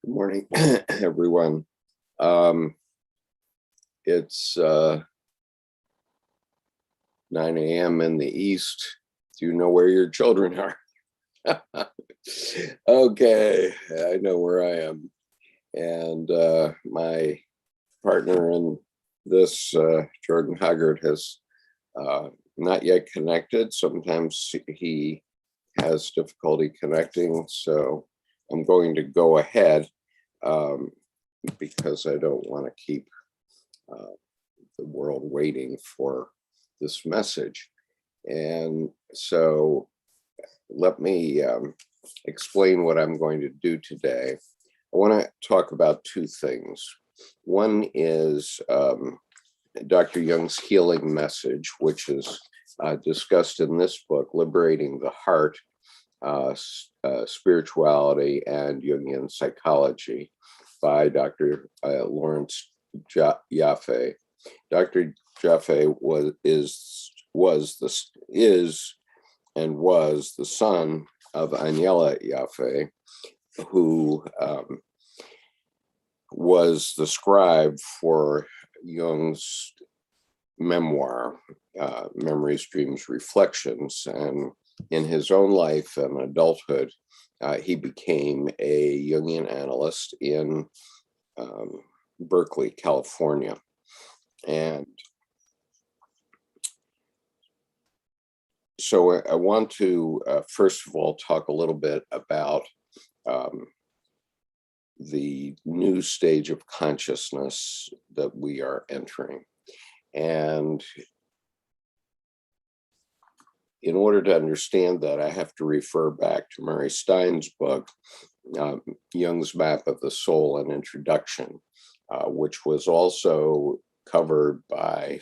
Good morning, everyone. It's 9 a.m. in the East. Do you know where your children are? Okay, I know where I am. And my partner in this, Jordan Haggard, has not yet connected. Sometimes he has difficulty connecting, so I'm going to go ahead because I don't want to keep the world waiting for this message. And so let me explain what I'm going to do today. I want to talk about two things. One is Dr. Jung's healing message, which is discussed in this book, Liberating the Heart, Spirituality and Jungian Psychology by Dr. Lawrence Jaffé. Dr. Jaffé was the son of Agnella Jaffé, who was the scribe for Jung's memoir, Memories, Dreams, Reflections. And in his own life and adulthood, he became a Jungian analyst in Berkeley, California. And so I want to, first of all, talk a little bit about the new stage of consciousness that we are entering. And in order to understand that, I have to refer back to Murray Stein's book, Jung's Map of the Soul, an Introduction, which was also covered by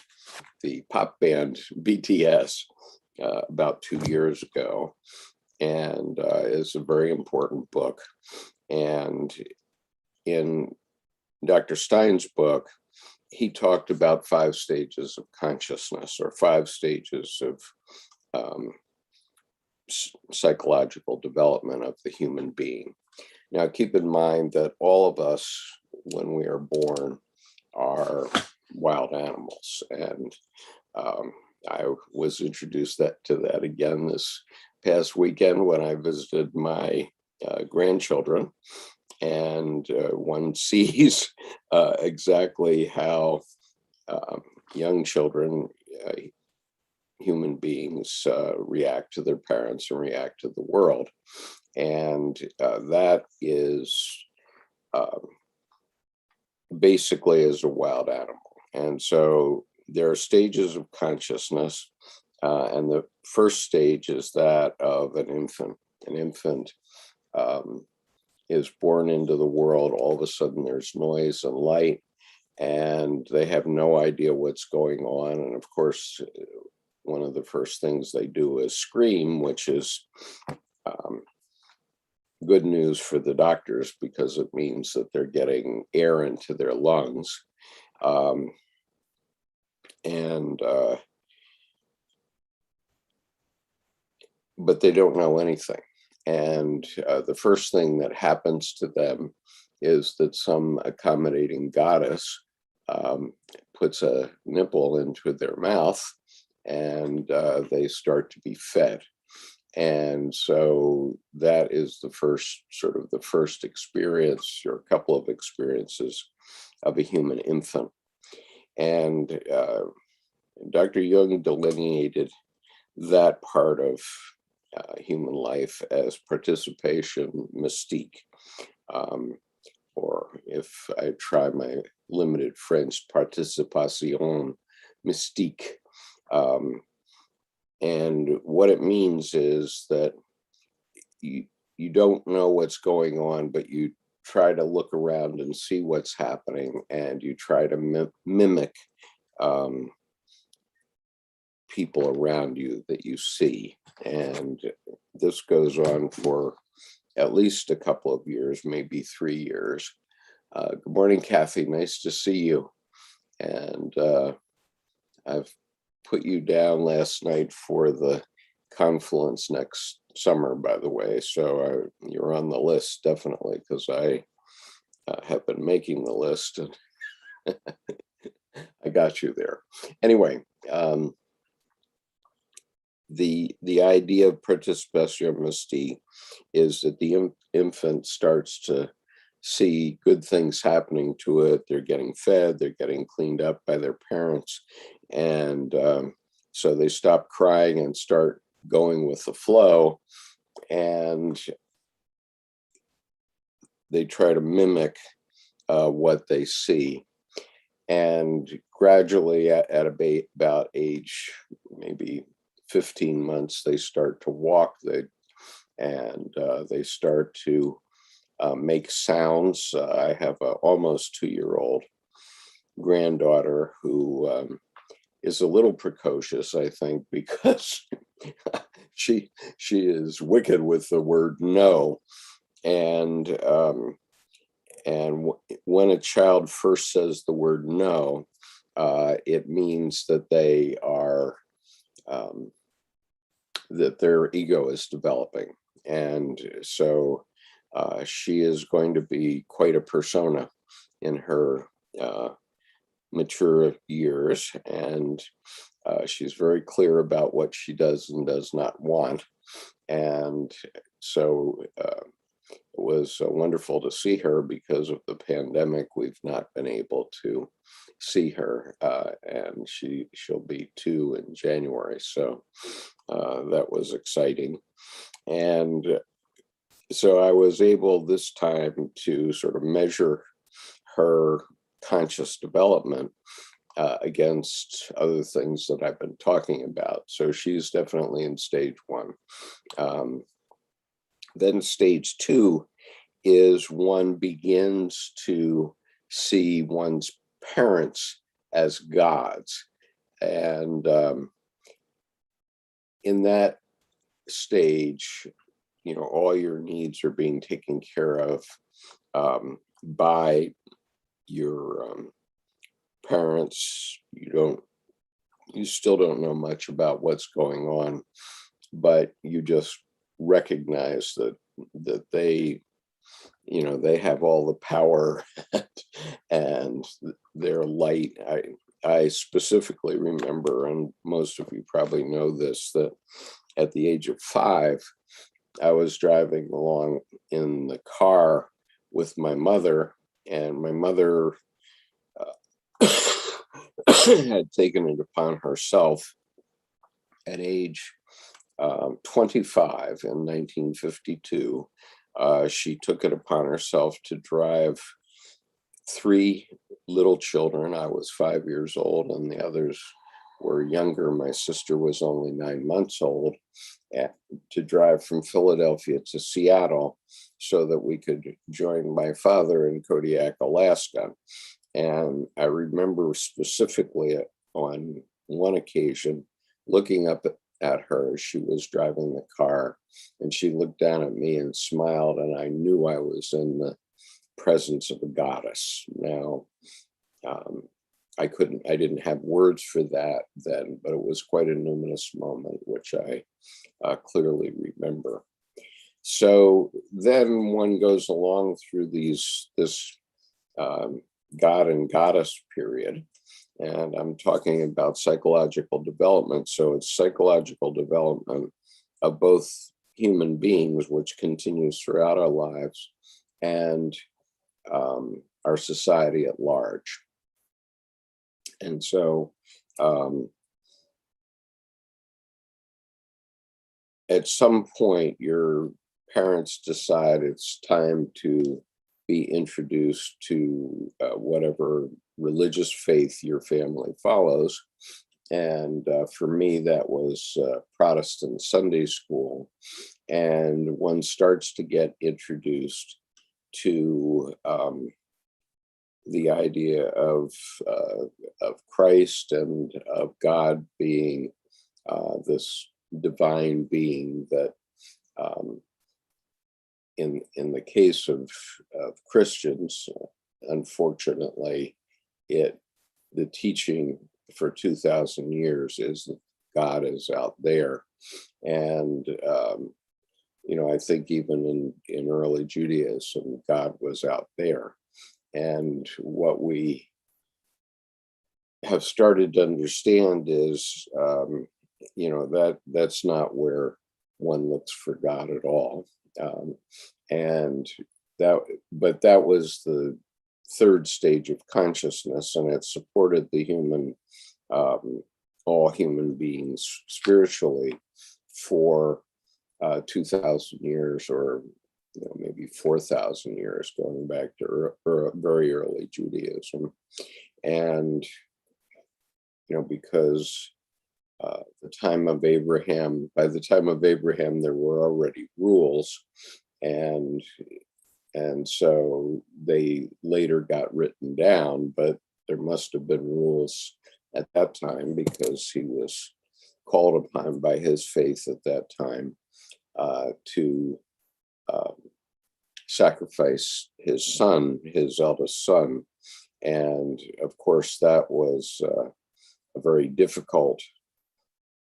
the pop band BTS about 2 years ago, and is a very important book. And in Dr. Stein's book, he talked about 5 stages of consciousness, or 5 stages of psychological development of the human being. Now, keep in mind that all of us, when we are born, are wild animals. And I was introduced to that again this past weekend when I visited my grandchildren. And one sees exactly how young children, human beings, react to their parents and react to the world. And that is basically as a wild animal. And so there are stages of consciousness, and the first stage is that of an infant. An infant is born into the world. All of a sudden there's noise and light, and they have no idea what's going on. And of course, one of the first things they do is scream, which is good news for the doctors because it means that they're getting air into their lungs. But they don't know anything. And the first thing that happens to them is that some accommodating goddess puts a nipple into their mouth, and they start to be fed. And so that is the first experience, or a couple of experiences, of a human infant. And Dr. Jung delineated that part of human life as participation mystique, or if I try my limited French, participation mystique. And what it means is that you don't know what's going on, but you try to look around and see what's happening, and you try to mimic people around you that you see. And this goes on for at least a couple of years, maybe 3 years. Good morning, Kathy. Nice to see you. And I've put you down last night for the confluence next summer, by the way. So you're on the list, definitely, because I have been making the list, and I got you there. Anyway, the idea of participatio mystique is that the infant starts to see good things happening to it. They're getting fed, they're getting cleaned up by their parents, and so they stop crying and start going with the flow, and they try to mimic what they see. And gradually, at about age maybe 15 months, they start to walk. They start to make sounds. I have an almost 2-year-old granddaughter who is a little precocious, I think, because she is wicked with the word no. And when a child first says the word no, it means that they are that their ego is developing, and so she is going to be quite a persona in her mature years, and she's very clear about what she does and does not want. And so it was wonderful to see her. Because of the pandemic, we've not been able to see her, and she'll be 2 in January, so that was exciting. And so I was able this time to sort of measure her conscious development against other things that I've been talking about. So she's definitely in stage 1. Then stage 2 is one begins to see one's parents as gods. And in that stage, all your needs are being taken care of by your parents. You still don't know much about what's going on, but you just recognize that they have all the power and their light. I specifically remember, and most of you probably know this, that at the age of 5, I was driving along in the car with my mother, and my mother had taken it upon herself at age 25 in 1952. She took it upon herself to drive 3 little children. I was 5 years old, and the others were younger. My sister was only 9 months old, to drive from Philadelphia to Seattle so that we could join my father in Kodiak, Alaska. And I remember specifically on one occasion looking up at her as she was driving the car, and she looked down at me and smiled, and I knew I was in the presence of a goddess. Now, I didn't have words for that then, but it was quite a numinous moment, which I clearly remember. So then one goes along through this God and goddess period, and I'm talking about psychological development. So it's psychological development of both human beings, which continues throughout our lives, and our society at large. And so at some point, your parents decide it's time to be introduced to whatever religious faith your family follows. And for me, that was Protestant Sunday school. And one starts to get introduced to the idea of Christ and of God being this divine being that, in the case of Christians, unfortunately, the teaching for 2,000 years is that God is out there. And I think even in early Judaism, God was out there. And what we have started to understand is, that's not where one looks for God at all. And but that was the third stage of consciousness, and it supported all human beings spiritually for 2,000 years, or maybe 4,000 years, going back to very early Judaism. And because the time of Abraham, by the time of Abraham, there were already rules, and so they later got written down, but there must have been rules at that time, because he was called upon by his faith at that time to sacrifice his son, his eldest son. And of course, that was a very difficult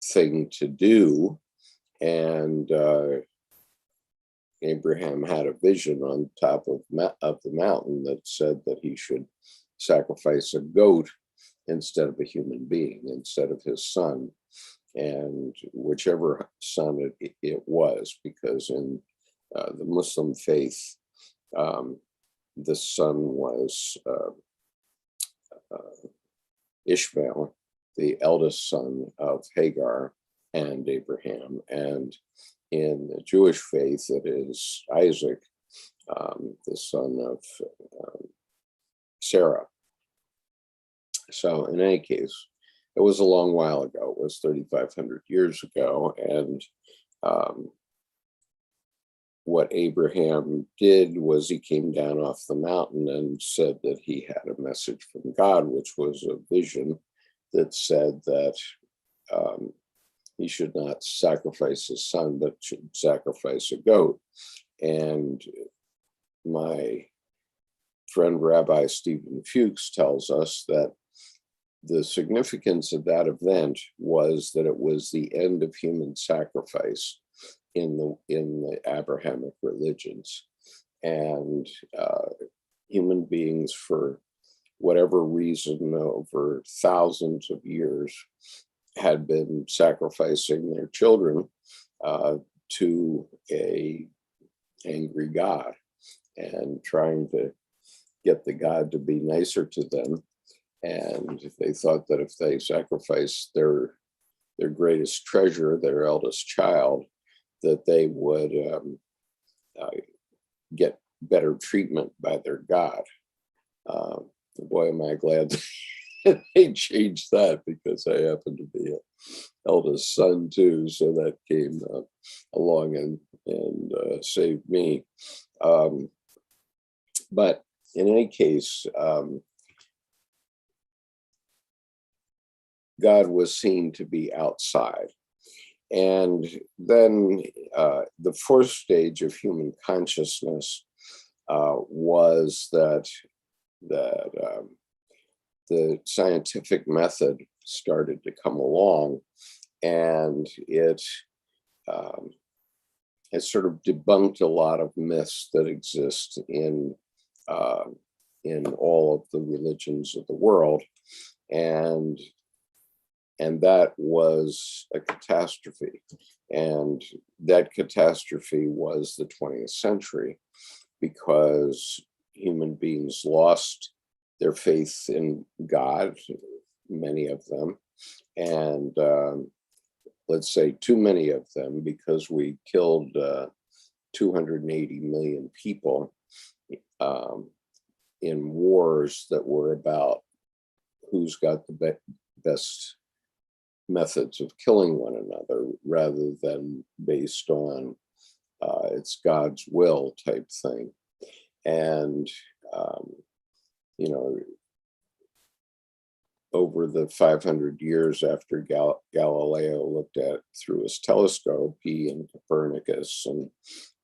thing to do. And Abraham had a vision on top of the mountain that said that he should sacrifice a goat instead of a human being, instead of his son, and whichever son it was, because in the Muslim faith, the son was Ishmael, the eldest son of Hagar and Abraham, and in the Jewish faith, it is Isaac, the son of Sarah. So in any case, it was a long while ago. It was 3,500 years ago. And what Abraham did was he came down off the mountain and said that he had a message from God, which was a vision that said that he should not sacrifice his son, but should sacrifice a goat. And my friend Rabbi Stephen Fuchs tells us that the significance of that event was that it was the end of human sacrifice in the Abrahamic religions. And human beings, for whatever reason, over thousands of years, had been sacrificing their children to a angry God, and trying to get the God to be nicer to them. And they thought that if they sacrificed their greatest treasure, their eldest child, that they would get better treatment by their God. Boy, am I glad they changed that, because I happen to be an eldest son too, so that came along and saved me. But in any case, God was seen to be outside. And then the fourth stage of human consciousness was that the scientific method started to come along, and it sort of debunked a lot of myths that exist in all of the religions of the world, and that was a catastrophe. And that catastrophe was the 20th century, because human beings lost their faith in God, many of them, and let's say too many of them, because we killed 280 million people in wars that were about who's got the best methods of killing one another, rather than based on it's God's will type thing. And over the 500 years after Galileo looked at through his telescope, he and Copernicus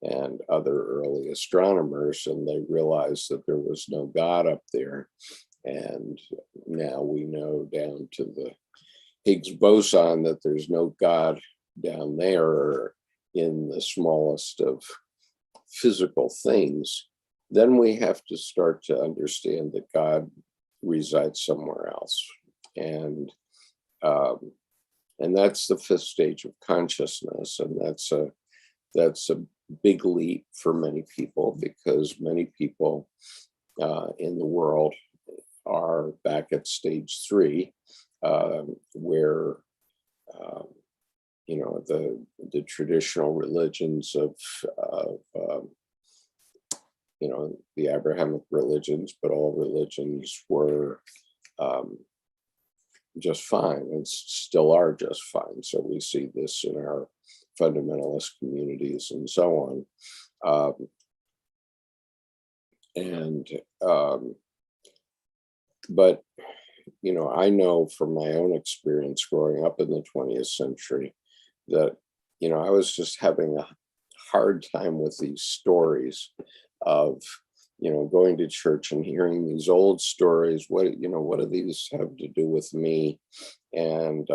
and other early astronomers, and they realized that there was no God up there. And now we know, down to the Higgs boson, that there's no God down there, or in the smallest of physical things. then we have to start to understand that God resides somewhere else. And um, and that's the fifth stage of consciousness. And that's a big leap for many people, because many people in the world are back at stage three, where um, the traditional religions of the Abrahamic religions, but all religions were um, just fine, and still are just fine. So we see this in our fundamentalist communities and so on. Um, and but I know from my own experience growing up in the 20th century that I was just having a hard time with these stories of going to church and hearing these old stories. What do these have to do with me? And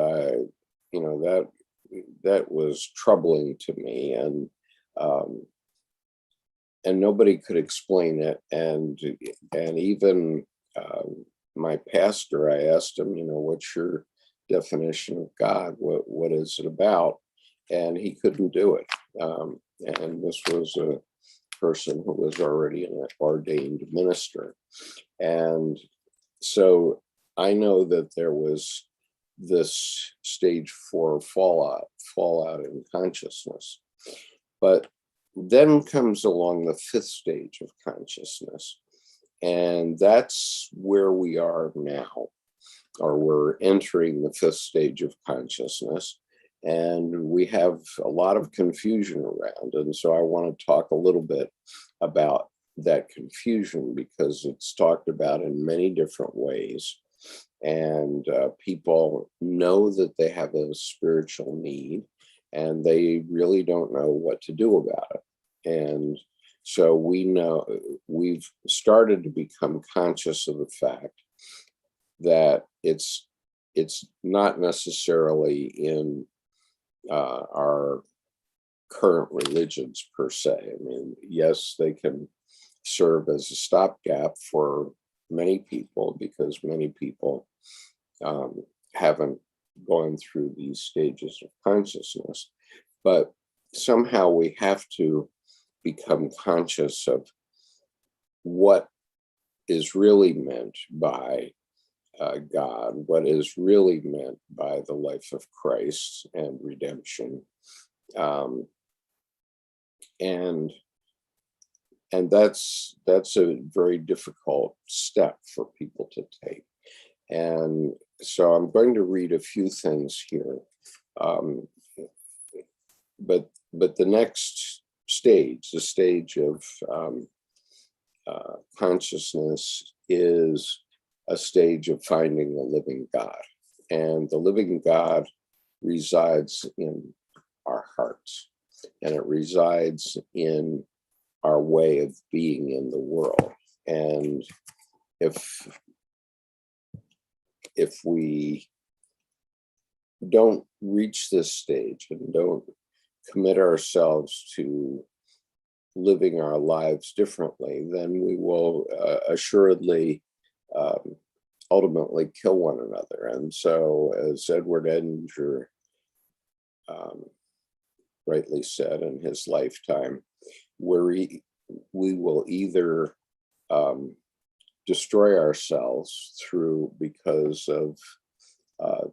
that was troubling to me, um, and nobody could explain it. And even my pastor, I asked him, what's your definition of God? What is it about? And he couldn't do it. And this was a person who was already an ordained minister. And so I know that there was this stage 4 fallout in consciousness. But then comes along the fifth stage of consciousness. And that's where we are now, or we're entering the fifth stage of consciousness. And we have a lot of confusion around. And so I want to talk a little bit about that confusion, because it's talked about in many different ways. And people know that they have a spiritual need, and they really don't know what to do about it. And so we've started to become conscious of the fact that it's not necessarily in our current religions per se. I mean, yes, they can serve as a stopgap for many people, because many people haven't gone through these stages of consciousness. But somehow we have to become conscious of what is really meant by God, what is really meant by the life of Christ and redemption, and that's a very difficult step for people to take. And so I'm going to read a few things here, but the next stage, the stage of consciousness, is a stage of finding the living God. And the living God resides in our hearts, and it resides in our way of being in the world. And if we don't reach this stage and don't commit ourselves to living our lives differently, then we will assuredly ultimately kill one another. And so, as Edward Edinger rightly said in his lifetime, we will either destroy ourselves because of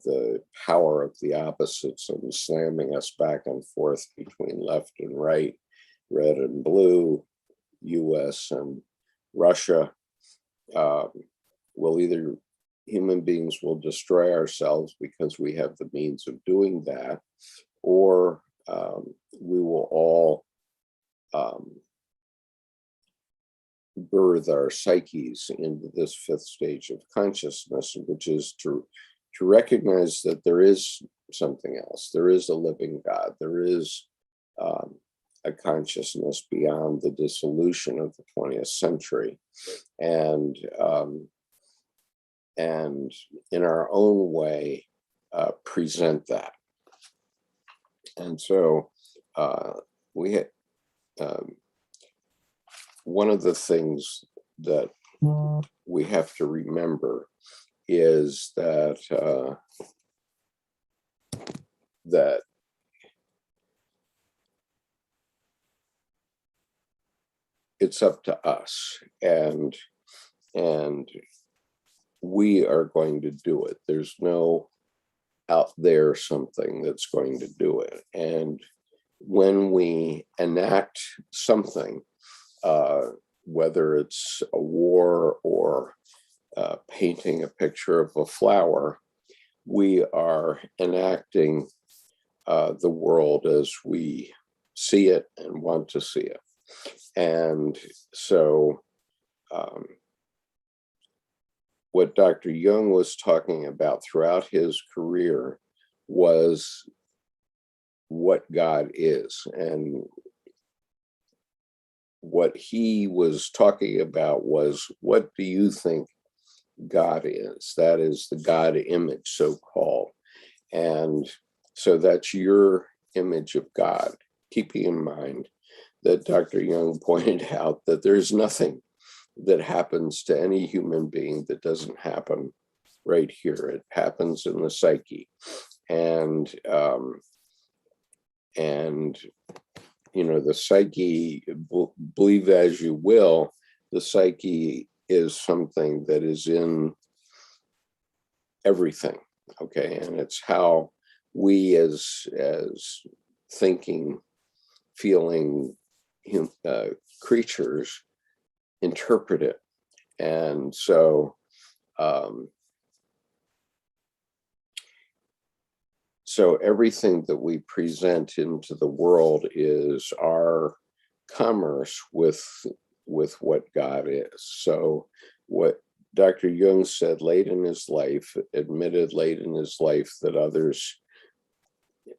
the power of the opposites and slamming us back and forth between left and right, red and blue, U.S. and Russia. Human beings will destroy ourselves because we have the means of doing that, or we will all birth our psyches into this fifth stage of consciousness, which is to recognize that there is something else. There is a living God. There is a consciousness beyond the dissolution of the 20th century, and in our own way present that. And so we one of the things that we have to remember is that that it's up to us, and we are going to do it. There's no out there something that's going to do it. And when we enact something, whether it's a war or painting a picture of a flower, we are enacting the world as we see it and want to see it. And so what Dr. Jung was talking about throughout his career was what God is. And what he was talking about was, what do you think God is? That is the God image, so-called. And so that's your image of God, keeping in mind that Dr. Jung pointed out that there's nothing that happens to any human being that doesn't happen right here. It happens in the psyche. And you know, the psyche, believe as you will, the psyche is something that is in everything, okay? And it's how we as thinking, feeling creatures interpret it. And so so everything that we present into the world is our commerce with what God is. So what Dr. Jung said late in his life, admitted late in his life, that others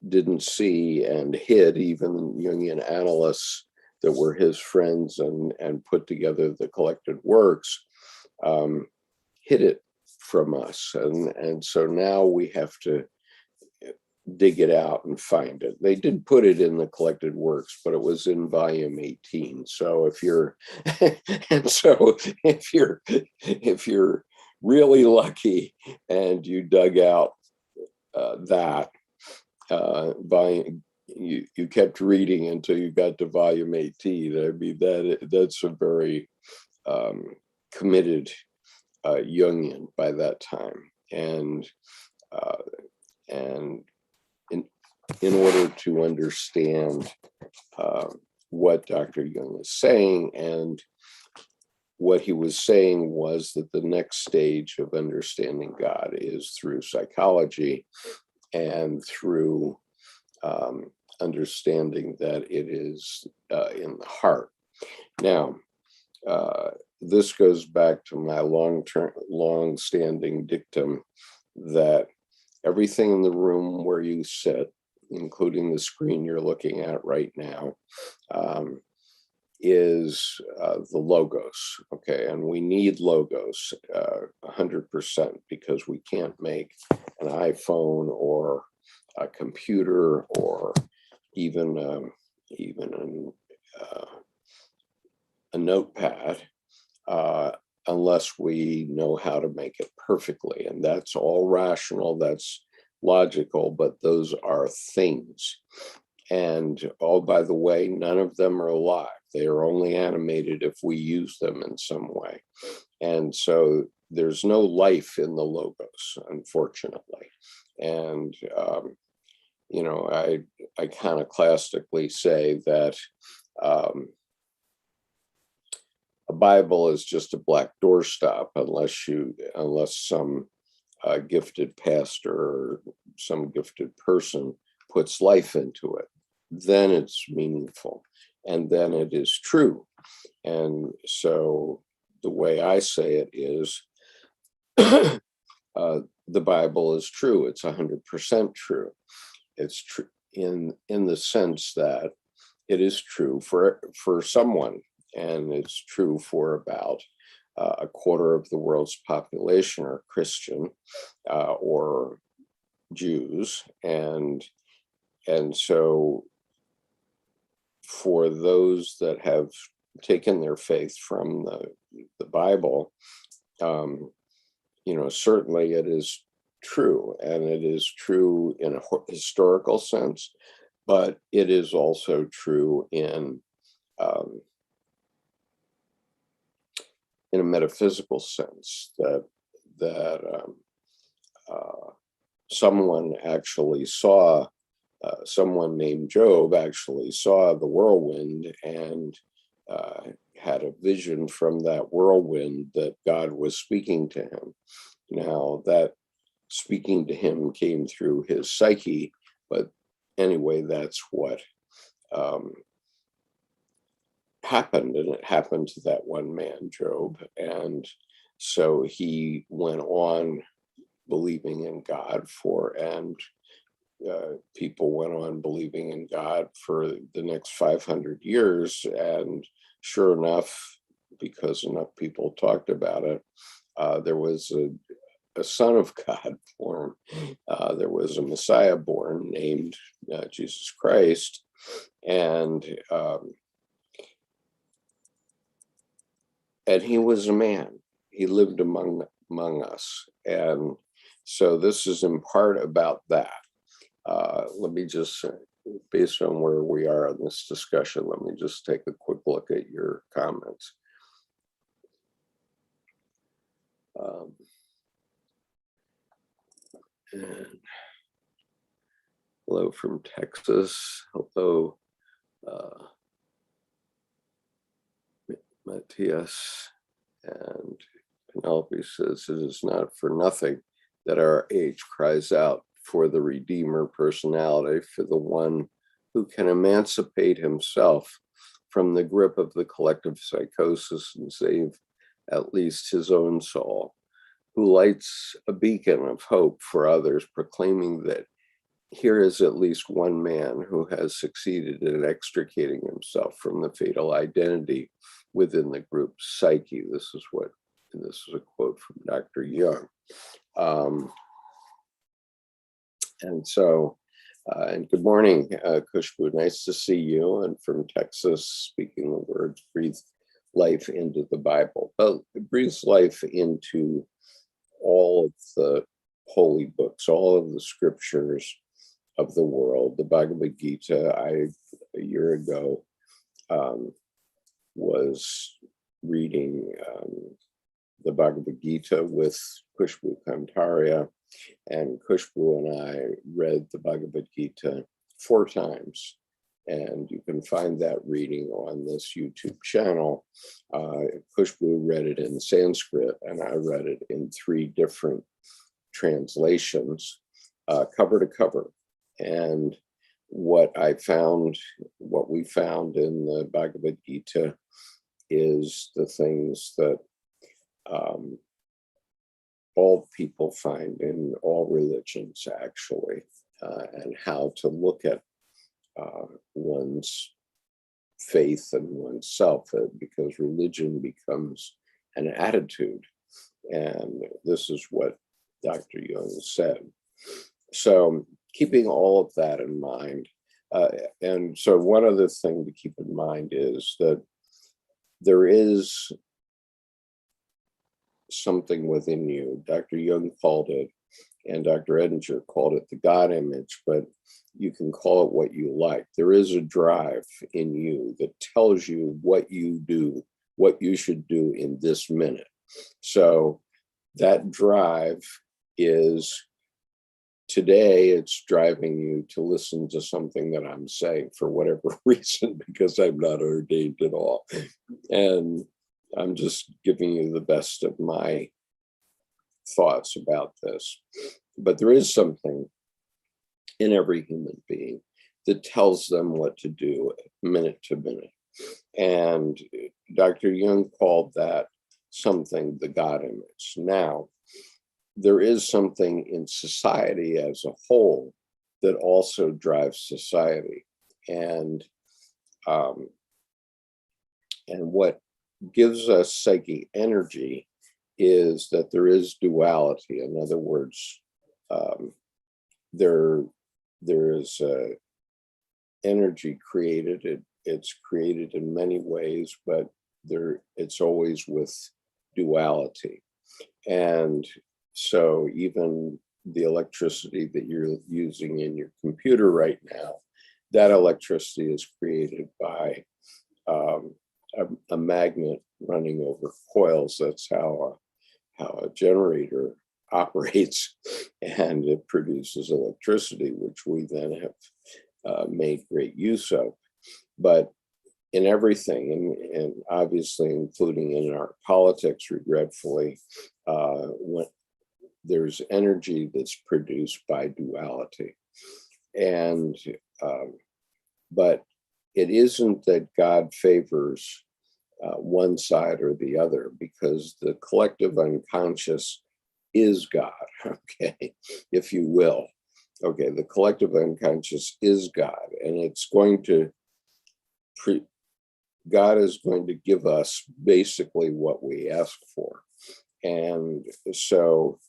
didn't see and hid, even Jungian analysts that were his friends and put together the collected works, hid it from us. And so now we have to dig it out and find it. They did put it in the collected works, but it was in volume 18. So if you're if you're really lucky and you dug out that volume, you kept reading until you got to volume 18. I mean, that's a very committed Jungian by that time. And in order to understand what Dr. Jung is saying, and what he was saying was that the next stage of understanding God is through psychology and through understanding that it is in the heart. Now, this goes back to my long-standing dictum that everything in the room where you sit, including the screen you're looking at right now, is the logos, okay? And we need logos 100%, because we can't make an iPhone or a computer or even a notepad unless we know how to make it perfectly. And that's all rational, that's logical, but those are things. And oh, by the way, none of them are alive. They are only animated if we use them in some way. And so there's no life in the logos, unfortunately. And, you know, I iconoclastically say that a Bible is just a black doorstop unless some gifted pastor or some gifted person puts life into it. Then it's meaningful, and then it is true. And so the way I say it is, the Bible is true. It's 100% true. It's true in the sense that it is true for someone, and it's true for about a quarter of the world's population are Christian or Jews, and so for those that have taken their faith from the Bible, certainly it is true, and it is true in a historical sense, but it is also true in a metaphysical sense that someone actually saw. Someone named Job actually saw the whirlwind and had a vision from that whirlwind that God was speaking to him. Now, that speaking to him came through his psyche, but anyway, that's what happened, and it happened to that one man, Job. And so he went on believing in God and people went on believing in God for the next 500 years. And sure enough, because enough people talked about it, there was a son of God born. There was a Messiah born named Jesus Christ. And he was a man. He lived among us. And so this is in part about that. Let me just, based on where we are in this discussion, let me just take a quick look at your comments. And hello from Texas. Hello, Matthias. And Penelope says, it is not for nothing that our age cries out for the Redeemer personality, for the one who can emancipate himself from the grip of the collective psychosis and save at least his own soul, who lights a beacon of hope for others, proclaiming that here is at least one man who has succeeded in extricating himself from the fatal identity within the group's psyche. This is a quote from Dr. Jung. And so, and good morning, Kushbu, nice to see you. And from Texas, speaking the words, breathe life into the Bible. Well, it breathes life into all of the holy books, all of the scriptures of the world. The Bhagavad Gita, a year ago, was reading the Bhagavad Gita with Kushbu Kantaria, and Kushbu and I read the Bhagavad Gita 4 times, and you can find that reading on this YouTube channel. Kushbu read it in Sanskrit, and I read it in 3 different translations, cover to cover. And what we found in the Bhagavad Gita is the things that all people find in all religions, actually, and how to look at one's faith and oneself, because religion becomes an attitude. And this is what Dr. Jung said. So keeping all of that in mind, and so one other thing to keep in mind is that there is something within you. Dr. Jung called it, and Dr. Edinger called it the God image, but you can call it what you like. There is a drive in you that tells you what you do, what you should do in this minute. So that drive is, today it's driving you to listen to something that I'm saying for whatever reason, because I'm not ordained at all. And I'm just giving you the best of my thoughts about this. But there is something in every human being that tells them what to do minute to minute. And Dr. Jung called that something the God image. Now, there is something in society as a whole that also drives society. And what gives us psychic energy is that there is duality. In other words, there is energy created. it's created in many ways, but it's always with duality. And so even the electricity that you're using in your computer right now, that electricity is created by a magnet running over coils. That's how a generator operates, and it produces electricity, which we then have made great use of. But in everything, and obviously including in our politics, regretfully, when there's energy that's produced by duality. And but it isn't that God favors one side or the other, because the collective unconscious is God, okay, if you will. Okay, the collective unconscious is God, and it's going to God is going to give us basically what we ask for. And so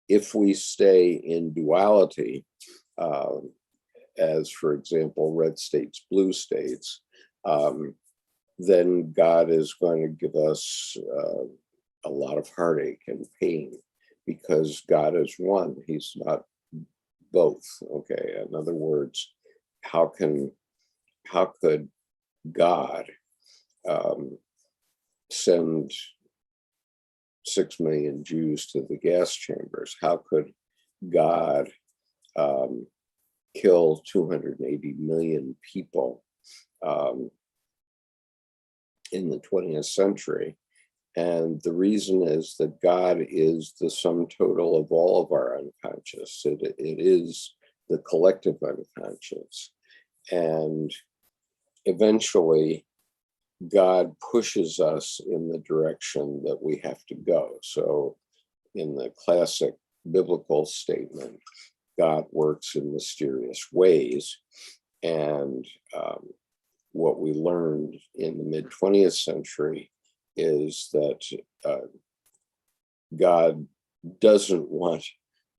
if we stay in duality, as for example, red states, blue states, then God is going to give us a lot of heartache and pain, because God is one, he's not both. Okay, in other words, how could God send 6 million Jews to the gas chambers? How could God kill 280 million people in the 20th century? And the reason is that God is the sum total of all of our unconscious. It is the collective unconscious. And eventually, God pushes us in the direction that we have to go. So in the classic biblical statement, God works in mysterious ways. And what we learned in the mid-20th century is that God doesn't want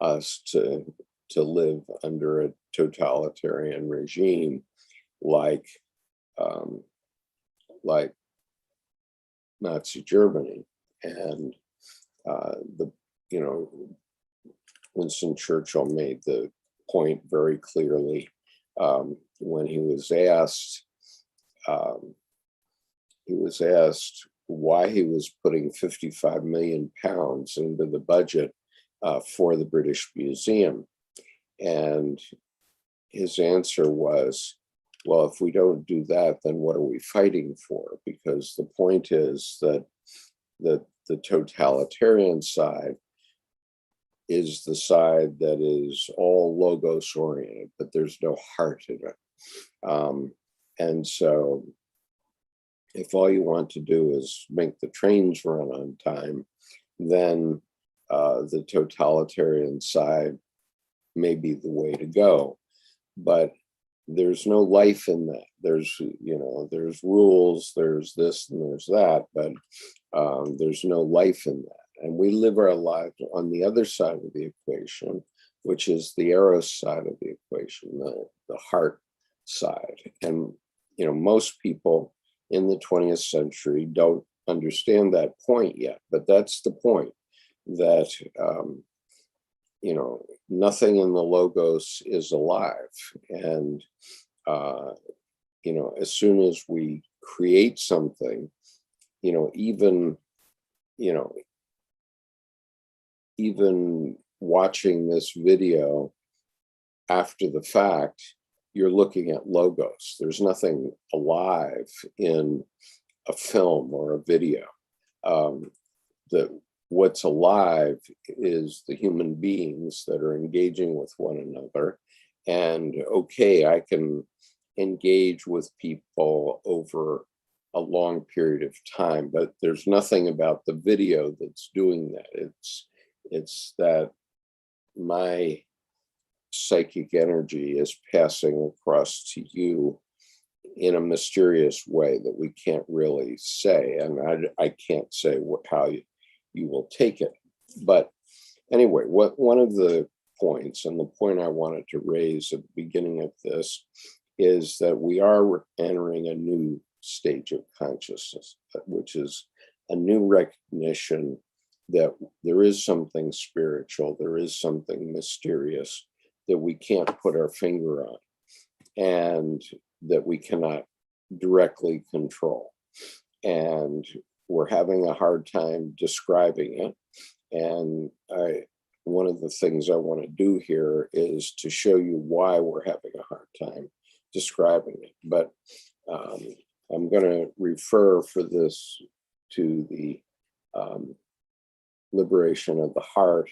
us to live under a totalitarian regime like Nazi Germany. And Winston Churchill made the point very clearly when he was asked why he was putting 55 million pounds into the budget for the British Museum. And his answer was, well, if we don't do that, then what are we fighting for? Because the point is that the totalitarian side is the side that is all logos oriented, but there's no heart in it. And so if all you want to do is make the trains run on time, then the totalitarian side may be the way to go. But there's no life in that. There's rules, there's this and there's that, but there's no life in that. And we live our lives on the other side of the equation, which is the eros side of the equation, the heart side. And most people in the 20th century don't understand that point yet, but that's the point, that nothing in the logos is alive. And as soon as we create something, even watching this video after the fact, you're looking at logos. There's nothing alive in a film or a video. What's alive is the human beings that are engaging with one another. And okay, I can engage with people over a long period of time, but there's nothing about the video that's doing that. It's that my psychic energy is passing across to you in a mysterious way that we can't really say. And I can't say how you will take it. But anyway, one of the points, and the point I wanted to raise at the beginning of this, is that we are entering a new stage of consciousness, which is a new recognition that there is something spiritual, there is something mysterious that we can't put our finger on and that we cannot directly control. And we're having a hard time describing it. And one of the things I want to do here is to show you why we're having a hard time describing it. But I'm going to refer for this to the liberation of the heart,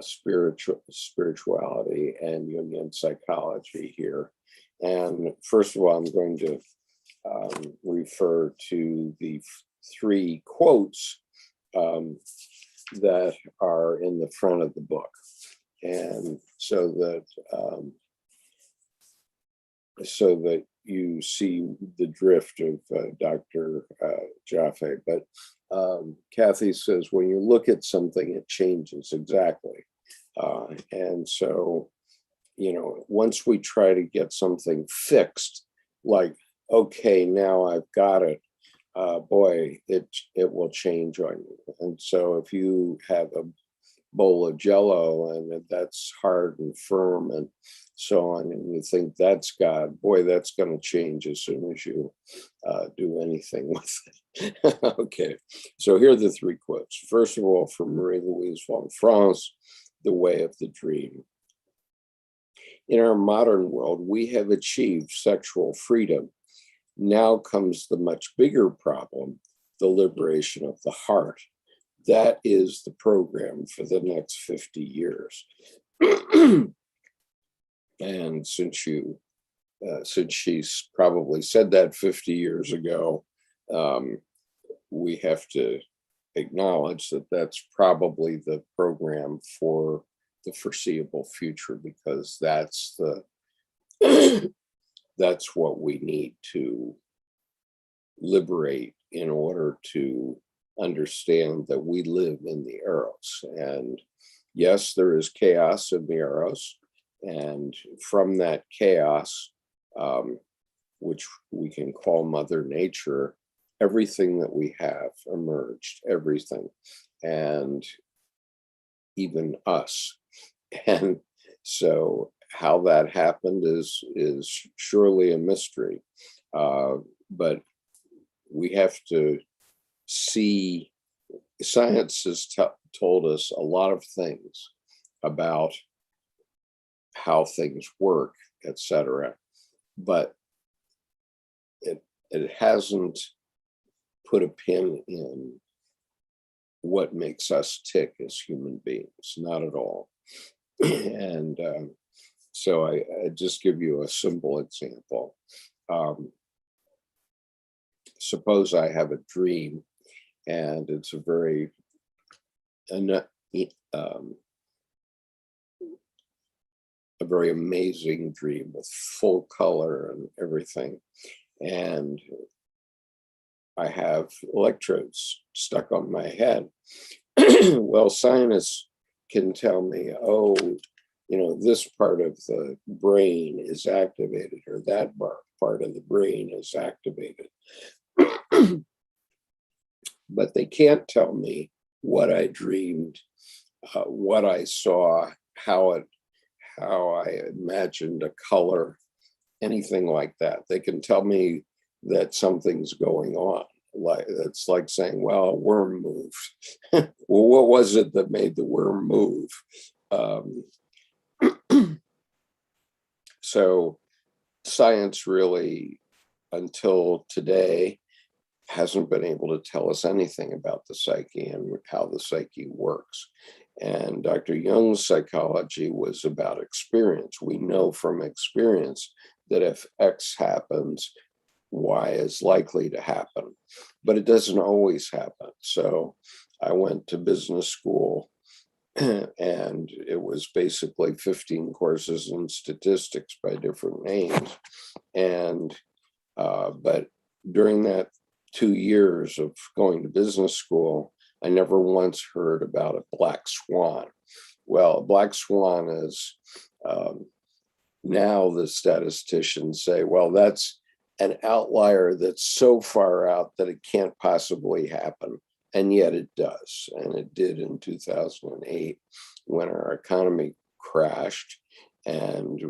spirituality, and Jungian psychology here. And first of all, I'm going to refer to the 3 quotes that are in the front of the book. And so that you see the drift of Dr. Jaffé. But Kathy says, when you look at something, it changes. Exactly. And so, once we try to get something fixed, like, okay, now I've got it, boy, it will change on you. And so if you have a bowl of Jello and that's hard and firm and so on, and you think that's God, boy, that's going to change as soon as you do anything with it. Okay, so here are the 3 quotes. First of all, from Marie-Louise von France, The Way of the Dream. In our modern world, we have achieved sexual freedom. Now comes the much bigger problem, the liberation of the heart. That is the program for the next 50 years. And since she's probably said that 50 years ago, we have to acknowledge that that's probably the program for the foreseeable future, because that's that's what we need to liberate in order to understand that we live in the eros. And yes, there is chaos in the eros. And from that chaos, which we can call Mother Nature, everything that we have emerged, everything, and even us. And so how that happened is surely a mystery. But we have to see, science has told us a lot of things about how things work, etc. But it hasn't put a pin in what makes us tick as human beings, not at all. And so I just give you a simple example. Suppose I have a dream, and it's a very amazing dream with full color and everything. And I have electrodes stuck on my head. Well, scientists can tell me, oh, this part of the brain is activated, or that part of the brain is activated. But they can't tell me what I dreamed, what I saw, how I imagined a color, anything like that. They can tell me that something's going on. It's like saying, well, a worm moved. Well, what was it that made the worm move? So science really, until today, hasn't been able to tell us anything about the psyche and how the psyche works. And Dr. Jung's psychology was about experience. We know from experience that if X happens, Y is likely to happen, but it doesn't always happen. So I went to business school, and it was basically 15 courses in statistics by different names. And but during that 2 years of going to business school, I never once heard about a black swan. Well, a black swan is now the statisticians say, well, that's an outlier that's so far out that it can't possibly happen. And yet it does. And it did in 2008 when our economy crashed. And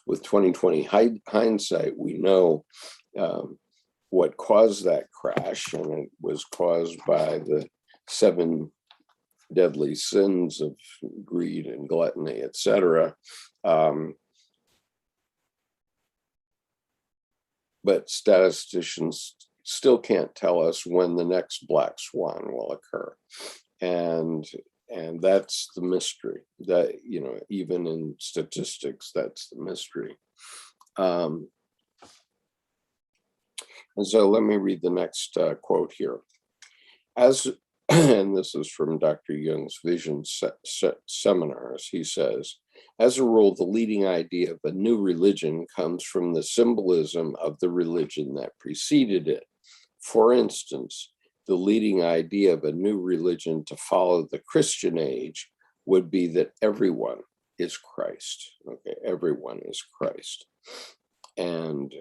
with 2020 hindsight, we know what caused that crash, and it was caused by the 7 deadly sins of greed and gluttony, etc. But statisticians still can't tell us when the next black swan will occur, and that's the mystery. That, you know, even in statistics, that's the mystery. And so let me read the next quote here. And this is from Dr. Jung's Vision Seminars. He says, as a rule, the leading idea of a new religion comes from the symbolism of the religion that preceded it. For instance, the leading idea of a new religion to follow the Christian age would be that everyone is Christ. Okay, everyone is Christ. And,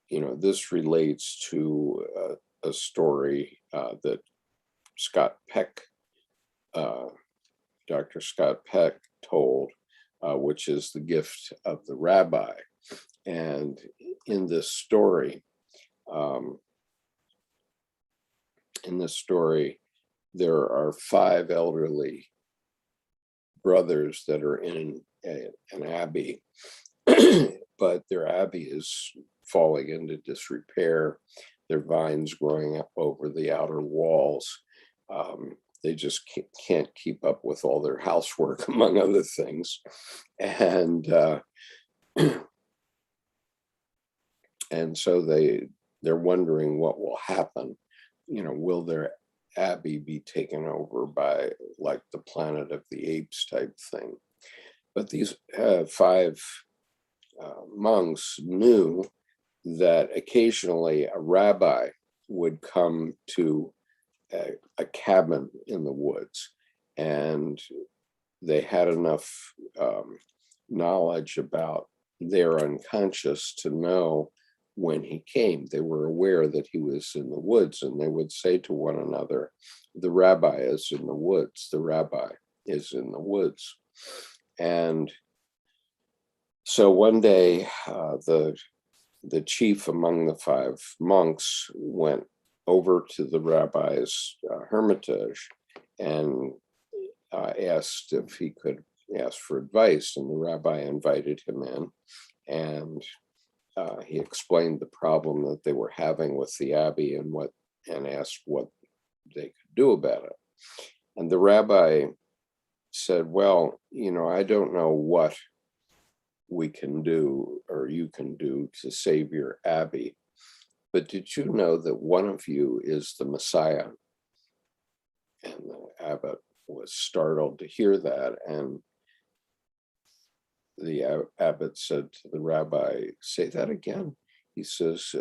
you know, this relates to a story that Scott Peck, Dr. Scott Peck told, which is the gift of the rabbi. And in this story, there are 5 elderly brothers that are in an abbey, but their abbey is falling into disrepair. Their vines growing up over the outer walls. They just can't keep up with all their housework, among other things. And and so they're wondering what will happen. You know, will their abbey be taken over by like the Planet of the Apes type thing? But these 5 monks knew that occasionally a rabbi would come to a cabin in the woods, and they had enough knowledge about their unconscious to know when he came. They were aware that he was in the woods, and they would say to one another, the rabbi is in the woods, the rabbi is in the woods. And so one day, the chief among the 5 monks went over to the rabbi's hermitage and asked if he could ask for advice. And the rabbi invited him in, and he explained the problem that they were having with the abbey and asked what they could do about it. And the rabbi said, well, you know, I don't know what we can do or you can do to save your abbey, but did you know that one of you is the Messiah? And the abbot was startled to hear that, and the abbot said to the rabbi, say that again. He says,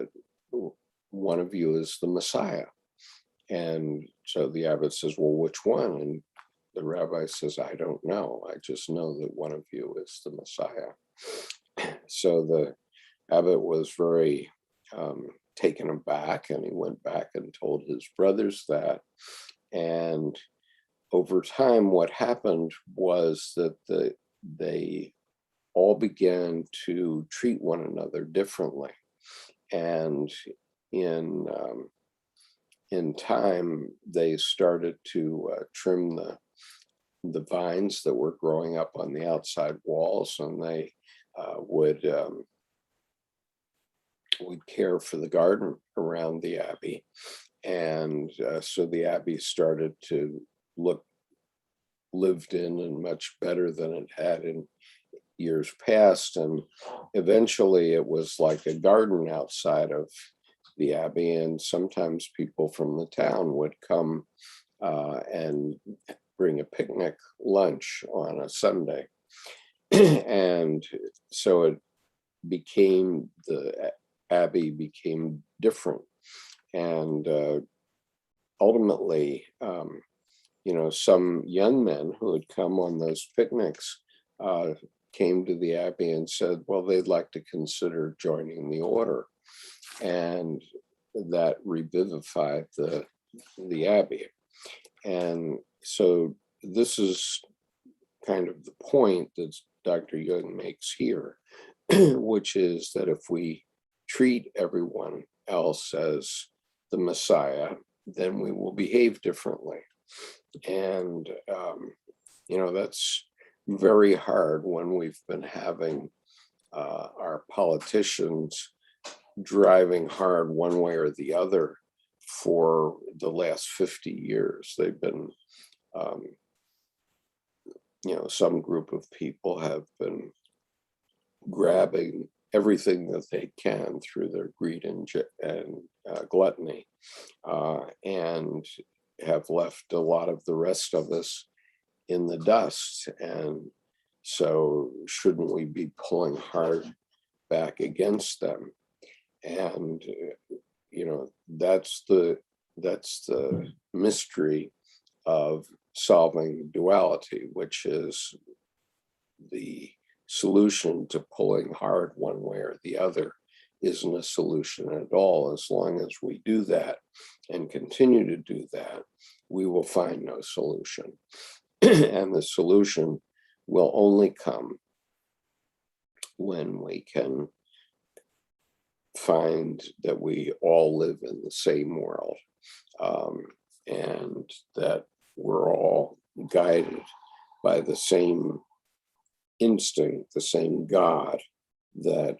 one of you is the Messiah. And so the abbot says, well, which one? And the rabbi says, I don't know. I just know that one of you is the Messiah. So the abbot was very taken aback, and he went back and told his brothers that. And over time, what happened was that they all began to treat one another differently. And in time, they started to trim the vines that were growing up on the outside walls, and they would care for the garden around the abbey. And so the abbey started to look lived in and much better than it had in years past. And eventually it was like a garden outside of the abbey, and sometimes people from the town would come and bring a picnic lunch on a Sunday. And so the abbey became different. And ultimately, some young men who had come on those picnics came to the Abbey and said, well, they'd like to consider joining the order. And that revivified the Abbey. And so this is kind of the point that Dr. Jung makes here, which is that if we treat everyone else as the Messiah, then we will behave differently. And, that's very hard when we've been having our politicians driving hard one way or the other for the last 50 years. They've been, some group of people have been grabbing everything that they can through their greed and gluttony, and have left a lot of the rest of us in the dust. And so shouldn't we be pulling hard back against them? And that's the mystery of solving duality, which is the solution to pulling hard one way or the other isn't a solution at all. As long as we do that and continue to do that, we will find no solution. And the solution will only come when we can find that we all live in the same world, and that we're all guided by the same instinct, the same God that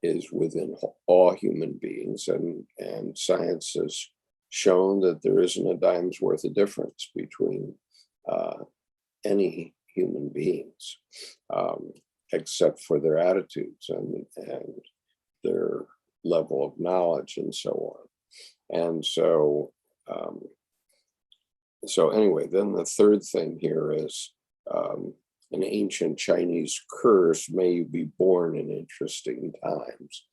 is within all human beings. And science has shown that there isn't a dime's worth of difference between any human beings, except for their attitudes and their level of knowledge and so on. And so anyway, then the third thing here is an ancient Chinese curse, may you be born in interesting times.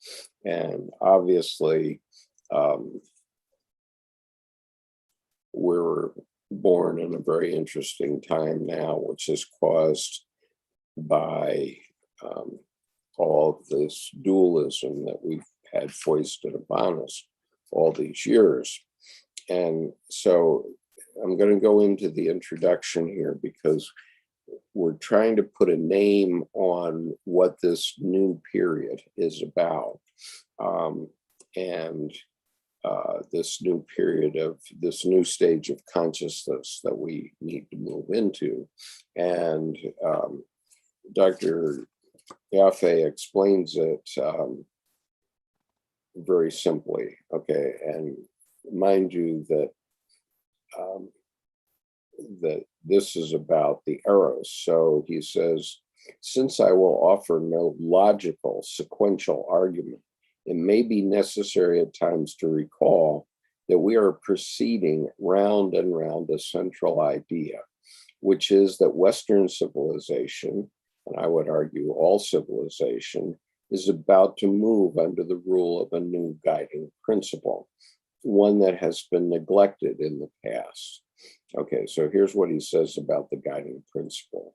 And obviously, we're born in a very interesting time now, which is caused by all of this dualism that we've had foisted upon us all these years. And so I'm going to go into the introduction here because we're trying to put a name on what this new period is about. And this new period of this new stage of consciousness that we need to move into. And Dr. Jaffé explains it very simply. Okay, and mind you that that this is about the eros. So he says, since I will offer no logical sequential argument, it may be necessary at times to recall that we are proceeding round and round a central idea, which is that Western civilization, and I would argue all civilization, is about to move under the rule of a new guiding principle, one that has been neglected in the past. Okay, so here's what he says about the guiding principle.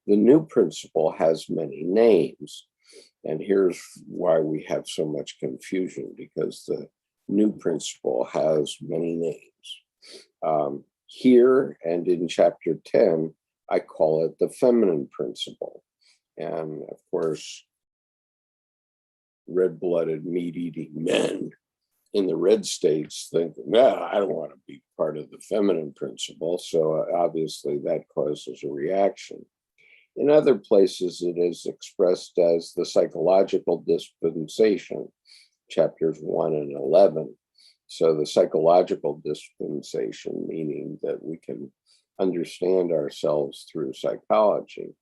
The new principle has many names, and here's why we have so much confusion, because the new principle has many names. Here and in chapter 10, I call it the feminine principle. And of course, red-blooded, meat-eating men in the red states think, nah, I don't want to be part of the feminine principle. So obviously that causes a reaction. In other places, it is expressed as the psychological dispensation, chapters 1 and 11. So the psychological dispensation, meaning that we can understand ourselves through psychology.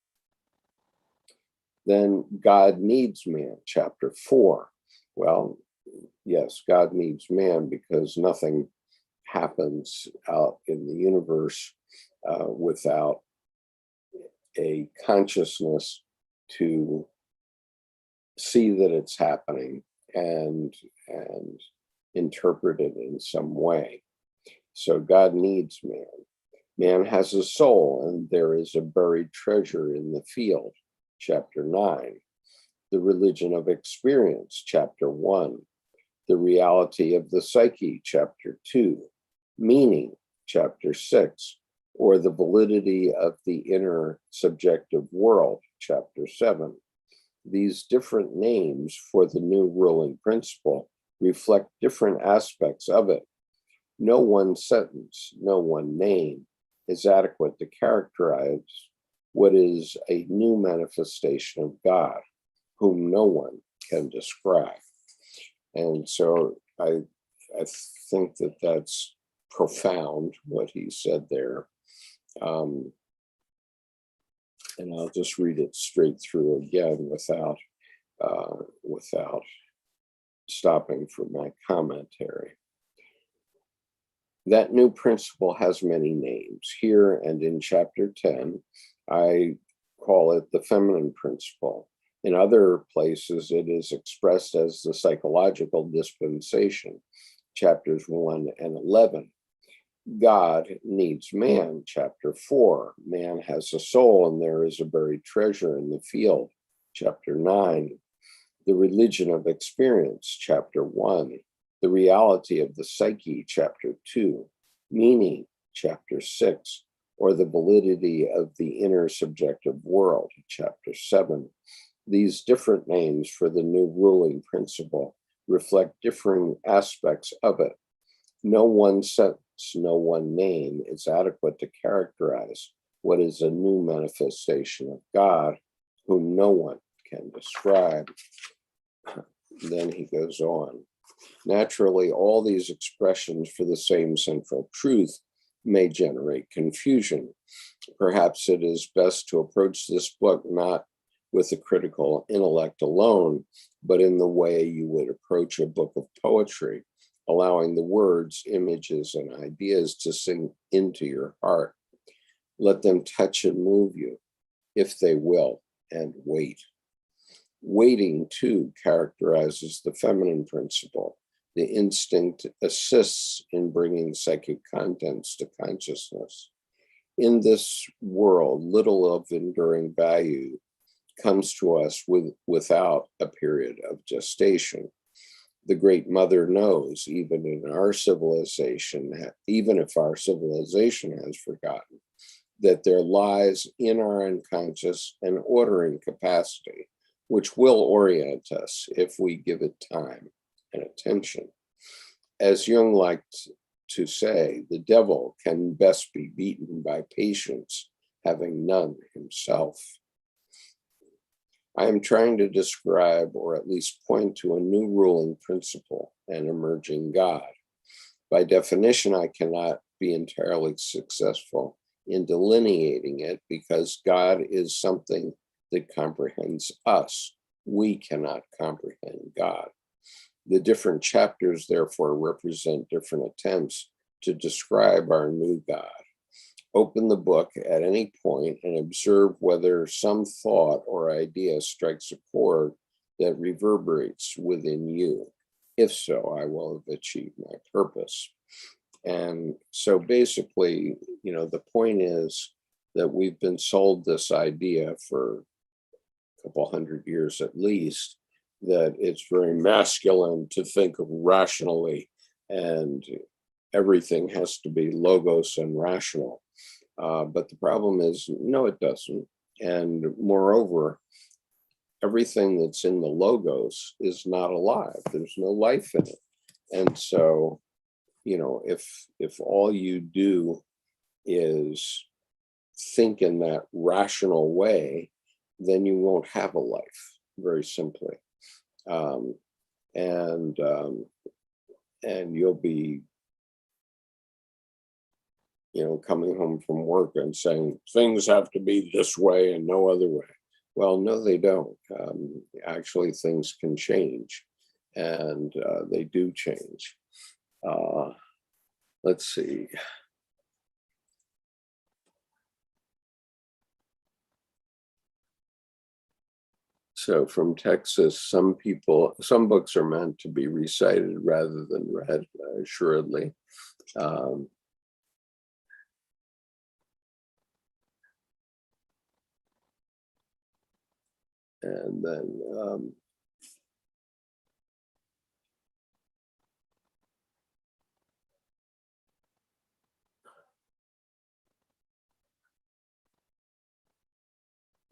Then God needs man, chapter 4. Well, yes, God needs man because nothing happens out in the universe without a consciousness to see that it's happening and interpret it in some way. So God needs man. Man has a soul, and there is a buried treasure in the field, chapter 9. The religion of experience, chapter 1. The reality of the psyche, chapter 2. Meaning, chapter 6. Or the validity of the inner subjective world, chapter 7. These different names for the new ruling principle reflect different aspects of it. No one sentence, no one name is adequate to characterize what is a new manifestation of God, whom no one can describe. And so I think that that's profound, what he said there. And I'll just read it straight through again without stopping for my commentary. That new principle has many names. Here and in chapter 10, I call it the feminine principle. In other places, it is expressed as the psychological dispensation, chapters 1 and 11. God needs man, chapter 4. Man has a soul, and there is a buried treasure in the field, chapter 9. The religion of experience, chapter 1. The reality of the psyche, chapter 2. Meaning, chapter 6. Or the validity of the inner subjective world, chapter 7. These different names for the new ruling principle reflect differing aspects of it. No one sentence, no one name is adequate to characterize what is a new manifestation of God, whom no one can describe. Then he goes on. Naturally, all these expressions for the same central truth may generate confusion. Perhaps it is best to approach this book not with the critical intellect alone, but in the way you would approach a book of poetry, allowing the words, images, and ideas to sink into your heart. Let them touch and move you, if they will, and wait. Waiting, too, characterizes the feminine principle. The instinct assists in bringing psychic contents to consciousness. In this world, little of enduring value comes to us without a period of gestation. The Great Mother knows, even in our civilization, even if our civilization has forgotten, that there lies in our unconscious an ordering capacity, which will orient us if we give it time and attention. As Jung liked to say, the devil can best be beaten by patience, having none himself. I am trying to describe, or at least point to, a new ruling principle, an emerging God. By definition, I cannot be entirely successful in delineating it because God is something that comprehends us. We cannot comprehend God. The different chapters, therefore, represent different attempts to describe our new God. Open the book at any point and observe whether some thought or idea strikes a chord that reverberates within you. If so, I will have achieved my purpose. And so basically, the point is that we've been sold this idea for a couple hundred years at least, that it's very masculine to think of rationally and everything has to be logos and rational. But the problem is, no, it doesn't. And moreover, everything that's in the logos is not alive. There's no life in it. And so, if all you do is think in that rational way, then you won't have a life, very simply. And you'll be coming home from work and saying things have to be this way and no other way. Well, no, they don't. Actually, things can change, and they do change. Let's see. So from Texas, some books are meant to be recited rather than read, assuredly. And then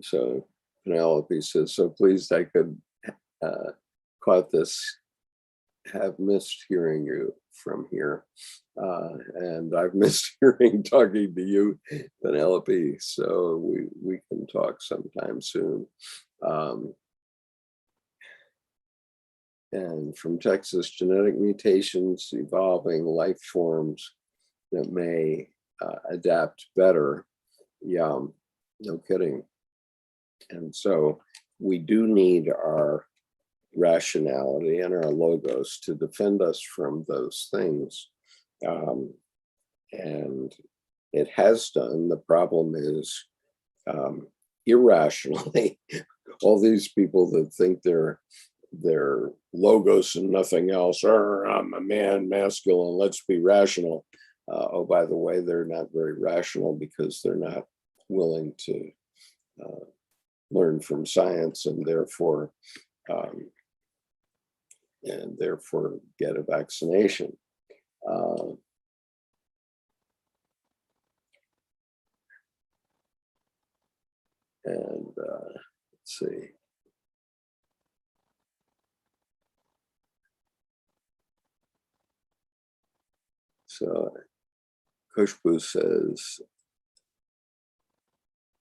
so Penelope says, so pleased I could caught this, have missed hearing you from here. And I've missed talking to you, Penelope, so we can talk sometime soon. And from Texas, genetic mutations, evolving life forms that may adapt better. Yeah, no kidding. And so we do need our rationality and our logos to defend us from those things. And it has done. The problem is irrationally, all these people that think they're logos and nothing else, or I'm a man, masculine, let's be rational. Oh, by the way, they're not very rational because they're not willing to learn from science and therefore get a vaccination. Let's see. So Khushbu says,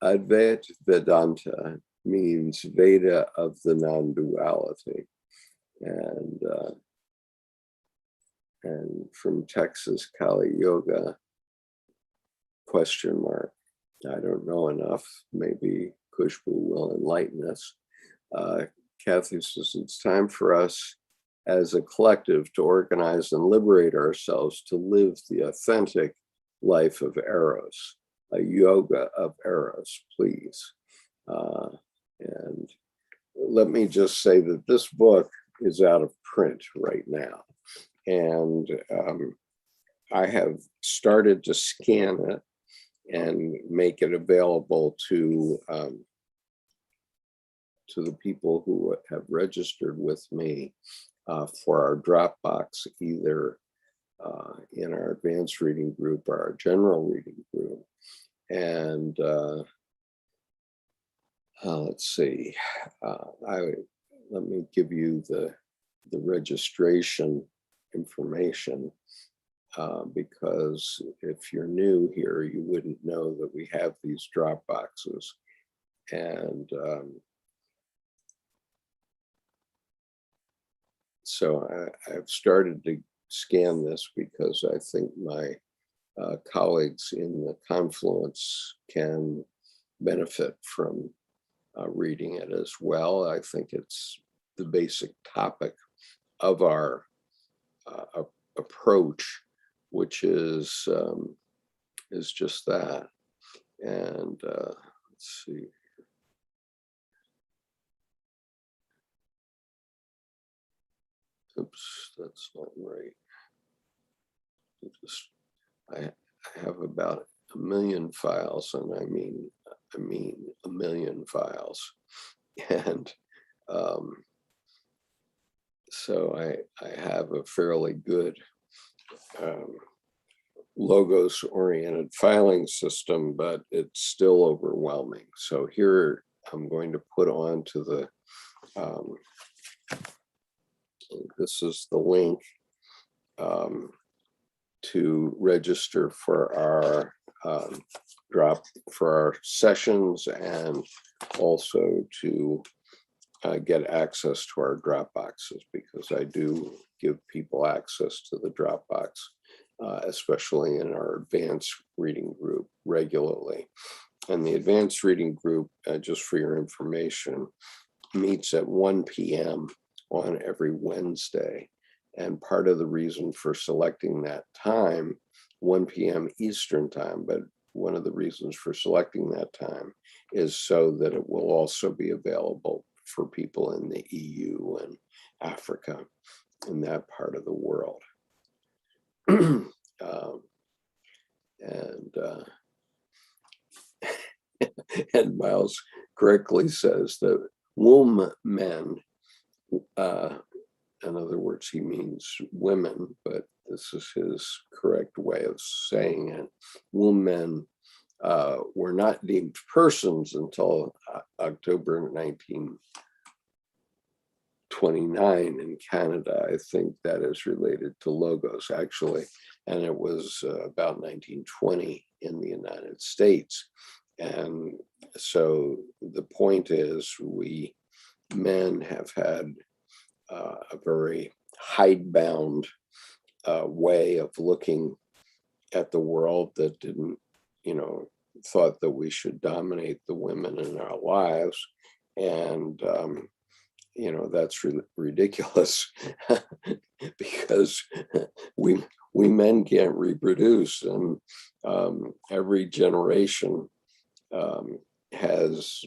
Advait Vedanta means Veda of the non-duality. And from Texas, Kali Yoga, question mark. I don't know enough. Maybe Khushbu will enlighten us. Kathy says, it's time for us as a collective to organize and liberate ourselves to live the authentic life of Eros, a yoga of Eros, please. And let me just say that this book is out of print right now. And I have started to scan it and make it available to the people who have registered with me for our Dropbox, either in our advanced reading group or our general reading group. And let's see, let me give you the registration information, because if you're new here, you wouldn't know that we have these drop boxes. And so I've started to scan this because I think my colleagues in the Confluence can benefit from reading it as well. I think it's the basic topic of our approach, which is just that. And let's see. Oops, that's not right. I have about 1 million files, and I mean 1 million files. And so I have a fairly good logos-oriented filing system, but it's still overwhelming. So here I'm going to put on to the, this is the link to register for our for our sessions, and also to get access to our Dropboxes, because I do give people access to the Dropbox, especially in our advanced reading group regularly. And the advanced reading group, just for your information, meets at 1 p.m. on every Wednesday. And part of the reason for selecting that time, 1 p.m. Eastern time, but one of the reasons for selecting that time is so that it will also be available for people in the EU and Africa, in that part of the world. And Miles correctly says that womb men, in other words, he means women, but this is his correct way of saying it. Womb men were not deemed persons until October 1929 in Canada. I think that is related to logos, actually. And it was about 1920 in the United States. And so the point is, we men have had a very hidebound way of looking at the world that didn't, thought that we should dominate the women in our lives. And, that's ridiculous because we men can't reproduce, and every generation has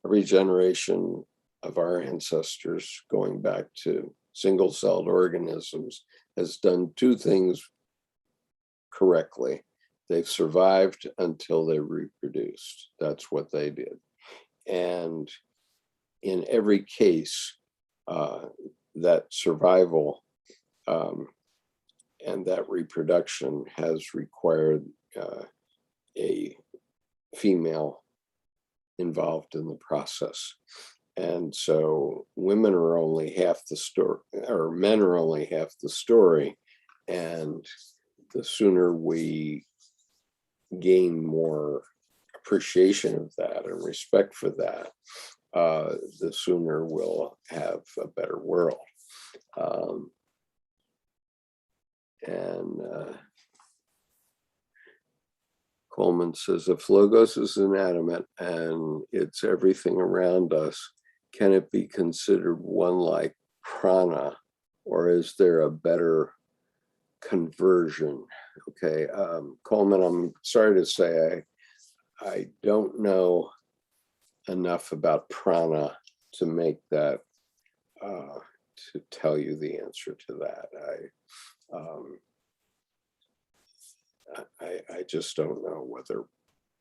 every generation of our ancestors, going back to single-celled organisms, has done two things correctly. They've survived until they reproduced. That's what they did. And in every case, that survival and that reproduction has required a female involved in the process. And so women are only half the story, or men are only half the story. And the sooner we gain more appreciation of that and respect for that, the sooner we'll have a better world. Coleman says, if logos is inanimate and it's everything around us, can it be considered one like prana, or is there a better conversion? Okay, Coleman, I'm sorry to say I don't know enough about prana to make that, to tell you the answer to that. I just don't know whether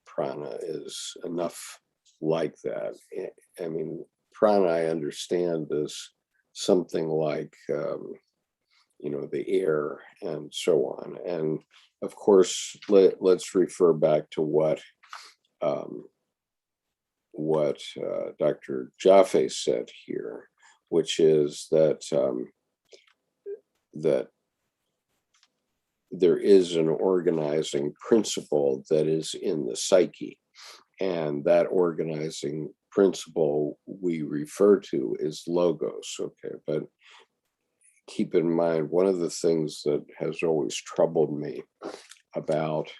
prana is enough like that. I mean, prana, I understand, is something like, the air and so on. And of course, let's refer back to what Dr. Jaffé said here, which is that that there is an organizing principle that is in the psyche, and that organizing principle we refer to is logos. Okay, but keep in mind, one of the things that has always troubled me about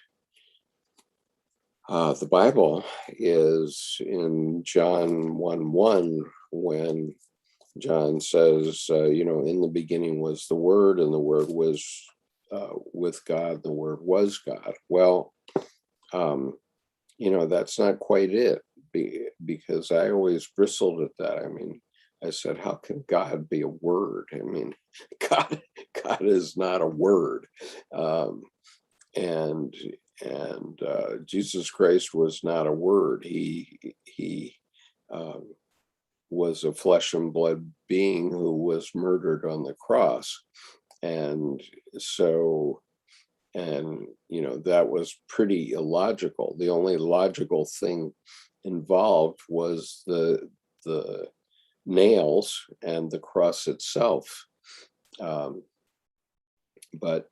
the Bible is in John 1:1, when John says, in the beginning was the Word, and the Word was with God, the Word was God. Well, that's not quite it, because I always bristled at that. I mean, I said, how can God be a word? I mean, God is not a word. And Jesus Christ was not a word. He was a flesh and blood being who was murdered on the cross. And so, that was pretty illogical. The only logical thing involved was the nails and the cross itself. But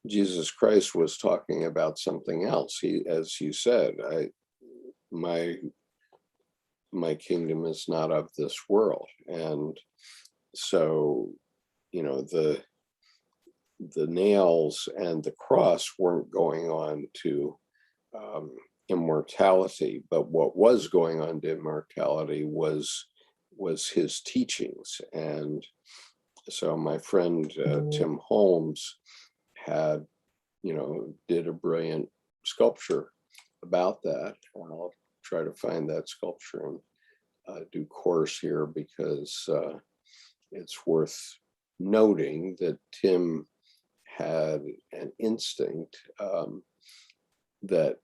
Jesus Christ was talking about something else. As you said, my kingdom is not of this world. And so, the nails and the cross weren't going on to immortality, but what was going on to immortality was his teachings. And so my friend Tim Holmes did a brilliant sculpture about that. I'll try to find that sculpture in due course here, because it's worth noting that Tim had an instinct that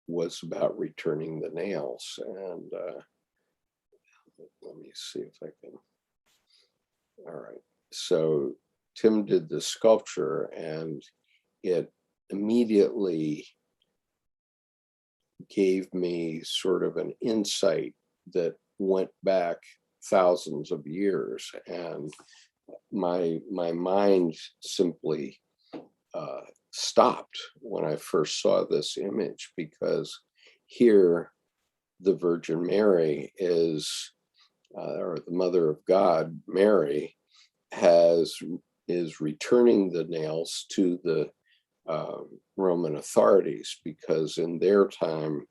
was about returning the nails. And let me see if I can. All right. So Tim did the sculpture, and it immediately gave me sort of an insight that went back thousands of years. And my mind simply stopped when I first saw this image, because here the Virgin Mary is, or the Mother of God, Mary, is returning the nails to the Roman authorities, because in their time,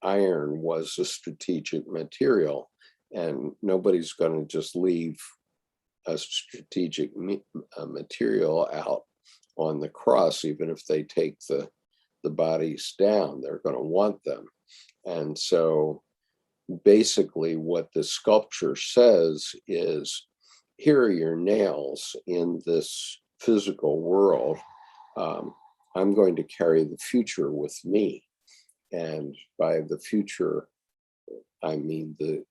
iron was a strategic material, and nobody's going to just leave a strategic material out on the cross. Even if they take the bodies down, they're going to want them. And so basically what the sculpture says is, here are your nails in this physical world. I'm going to carry the future with me. And by the future, I mean the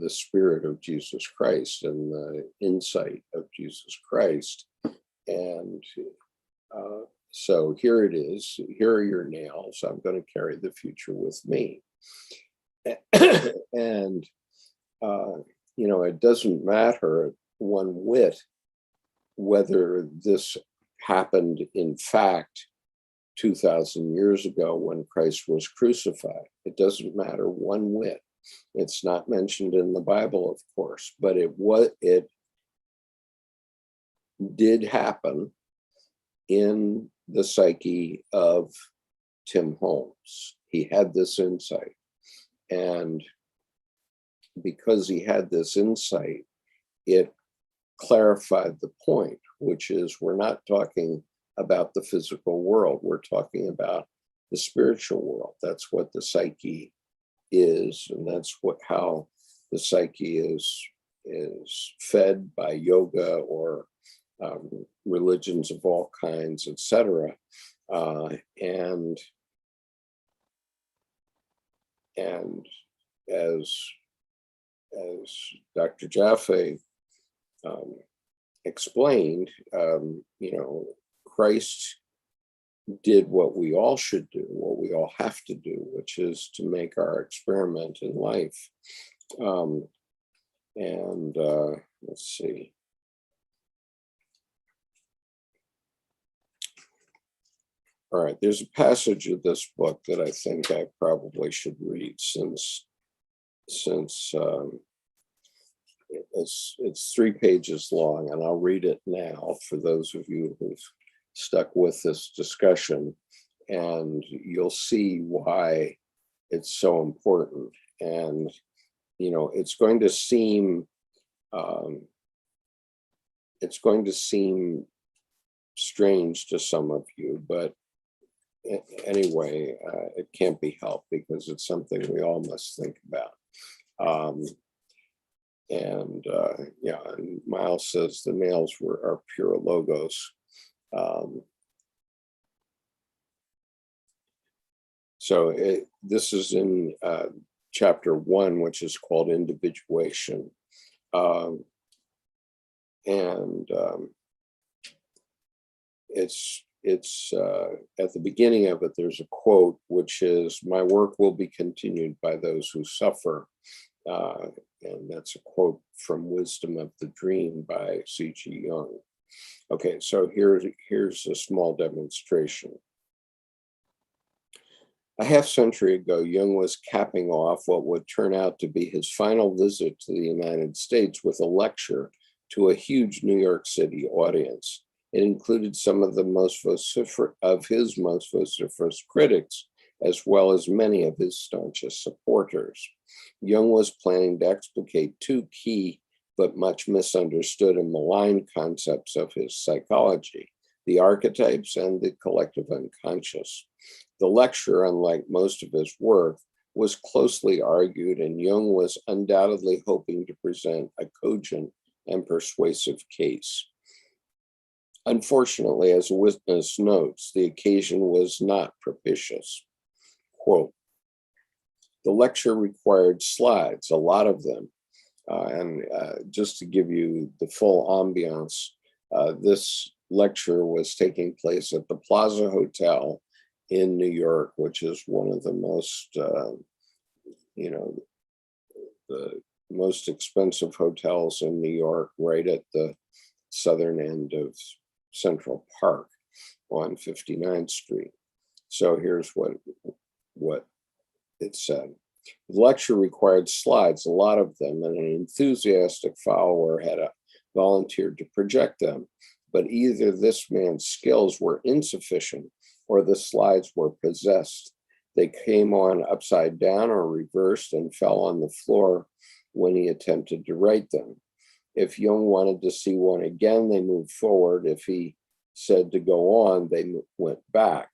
spirit of Jesus Christ and the insight of Jesus Christ. And so here it is. Here are your nails. I'm going to carry the future with me. And, it doesn't matter one whit whether this happened in fact 2,000 years ago when Christ was crucified. It doesn't matter one whit. It's not mentioned in the Bible, of course, but it did happen in the psyche of Tim Holmes. He had this insight. And because he had this insight, it clarified the point, which is, we're not talking about the physical world. We're talking about the spiritual world. That's what the psyche is, and that's how the psyche is fed by yoga or religions of all kinds, etc. And as Dr. Jaffé explained, Christ did what we all should do, what we all have to do, which is to make our experiment in life. Let's see. All right, there's a passage of this book that I think I probably should read, since it's 3 pages long, and I'll read it now for those of you who've stuck with this discussion, and you'll see why it's so important. And it's going to seem strange to some of you, but anyway, it can't be helped, because it's something we all must think about. And Miles says the nails are pure logos. So this is in chapter 1, which is called individuation. It's at the beginning of it, there's a quote, which is, "My work will be continued by those who suffer." And that's a quote from Wisdom of the Dream by C.G. Jung. Okay, so here's a small demonstration. A half-century ago, Jung was capping off what would turn out to be his final visit to the United States with a lecture to a huge New York City audience. It included some of his most vociferous critics, as well as many of his staunchest supporters. Jung was planning to explicate 2 key but much misunderstood and maligned concepts of his psychology: the archetypes and the collective unconscious. The lecture, unlike most of his work, was closely argued, and Jung was undoubtedly hoping to present a cogent and persuasive case. Unfortunately, as a witness notes, the occasion was not propitious. Quote, the lecture required slides, a lot of them. And just to give you the full ambiance, this lecture was taking place at the Plaza Hotel in New York, which is one of the most, the most expensive hotels in New York, right at the southern end of Central Park on 59th Street. So here's what it said. The lecture required slides, a lot of them, and an enthusiastic follower had volunteered to project them. But either this man's skills were insufficient or the slides were possessed. They came on upside down or reversed and fell on the floor when he attempted to write them. If Jung wanted to see one again, they moved forward. If he said to go on, they went back.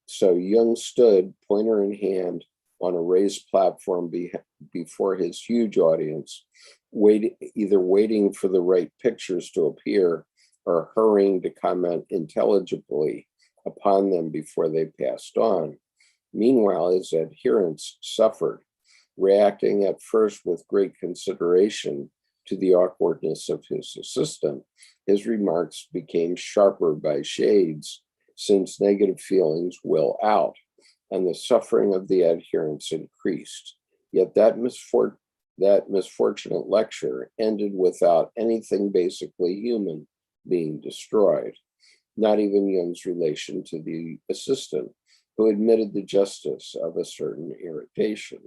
So Jung stood, pointer in hand, on a raised platform before his huge audience, either waiting for the right pictures to appear or hurrying to comment intelligibly upon them before they passed on. Meanwhile, his adherents suffered, reacting at first with great consideration to the awkwardness of his assistant. His remarks became sharper by shades, since negative feelings will out, and the suffering of the adherents increased. Yet that misfortunate lecture ended without anything basically human being destroyed, not even Jung's relation to the assistant, who admitted the justice of a certain irritation.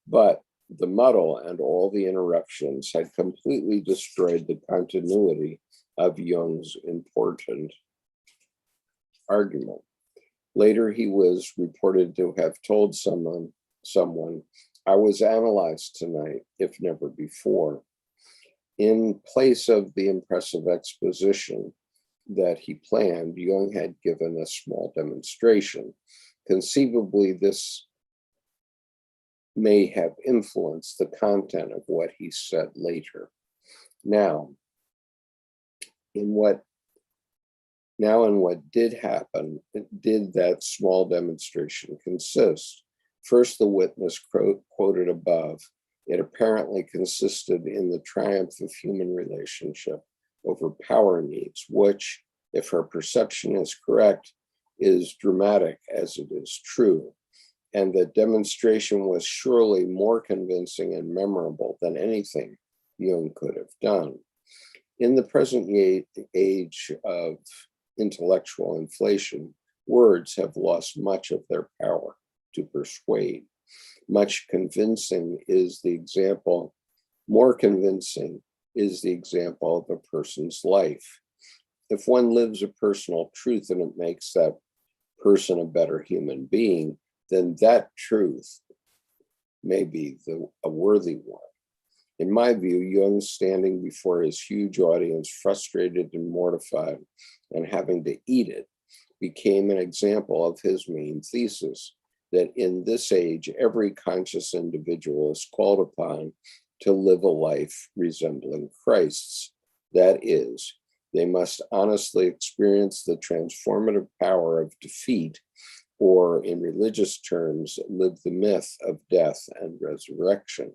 But the muddle and all the interruptions had completely destroyed the continuity of Jung's important argument. Later, he was reported to have told someone, I was analyzed tonight, if never before. In place of the impressive exposition that he planned, Jung had given a small demonstration. Conceivably, this may have influenced the content of what he said later. Now, in what did happen, did that small demonstration consist? First, the witness quoted above, it apparently consisted in the triumph of human relationship over power needs, which, if her perception is correct, is dramatic as it is true. And the demonstration was surely more convincing and memorable than anything Jung could have done. In the present age of intellectual inflation, words have lost much of their power to persuade. More convincing is the example of a person's life. If one lives a personal truth and it makes that person a better human being, then that truth may be a worthy one. In my view, Jung, standing before his huge audience, frustrated and mortified, and having to eat it, became an example of his main thesis, that in this age, every conscious individual is called upon to live a life resembling Christ's. That is, they must honestly experience the transformative power of defeat, or in religious terms, live the myth of death and resurrection.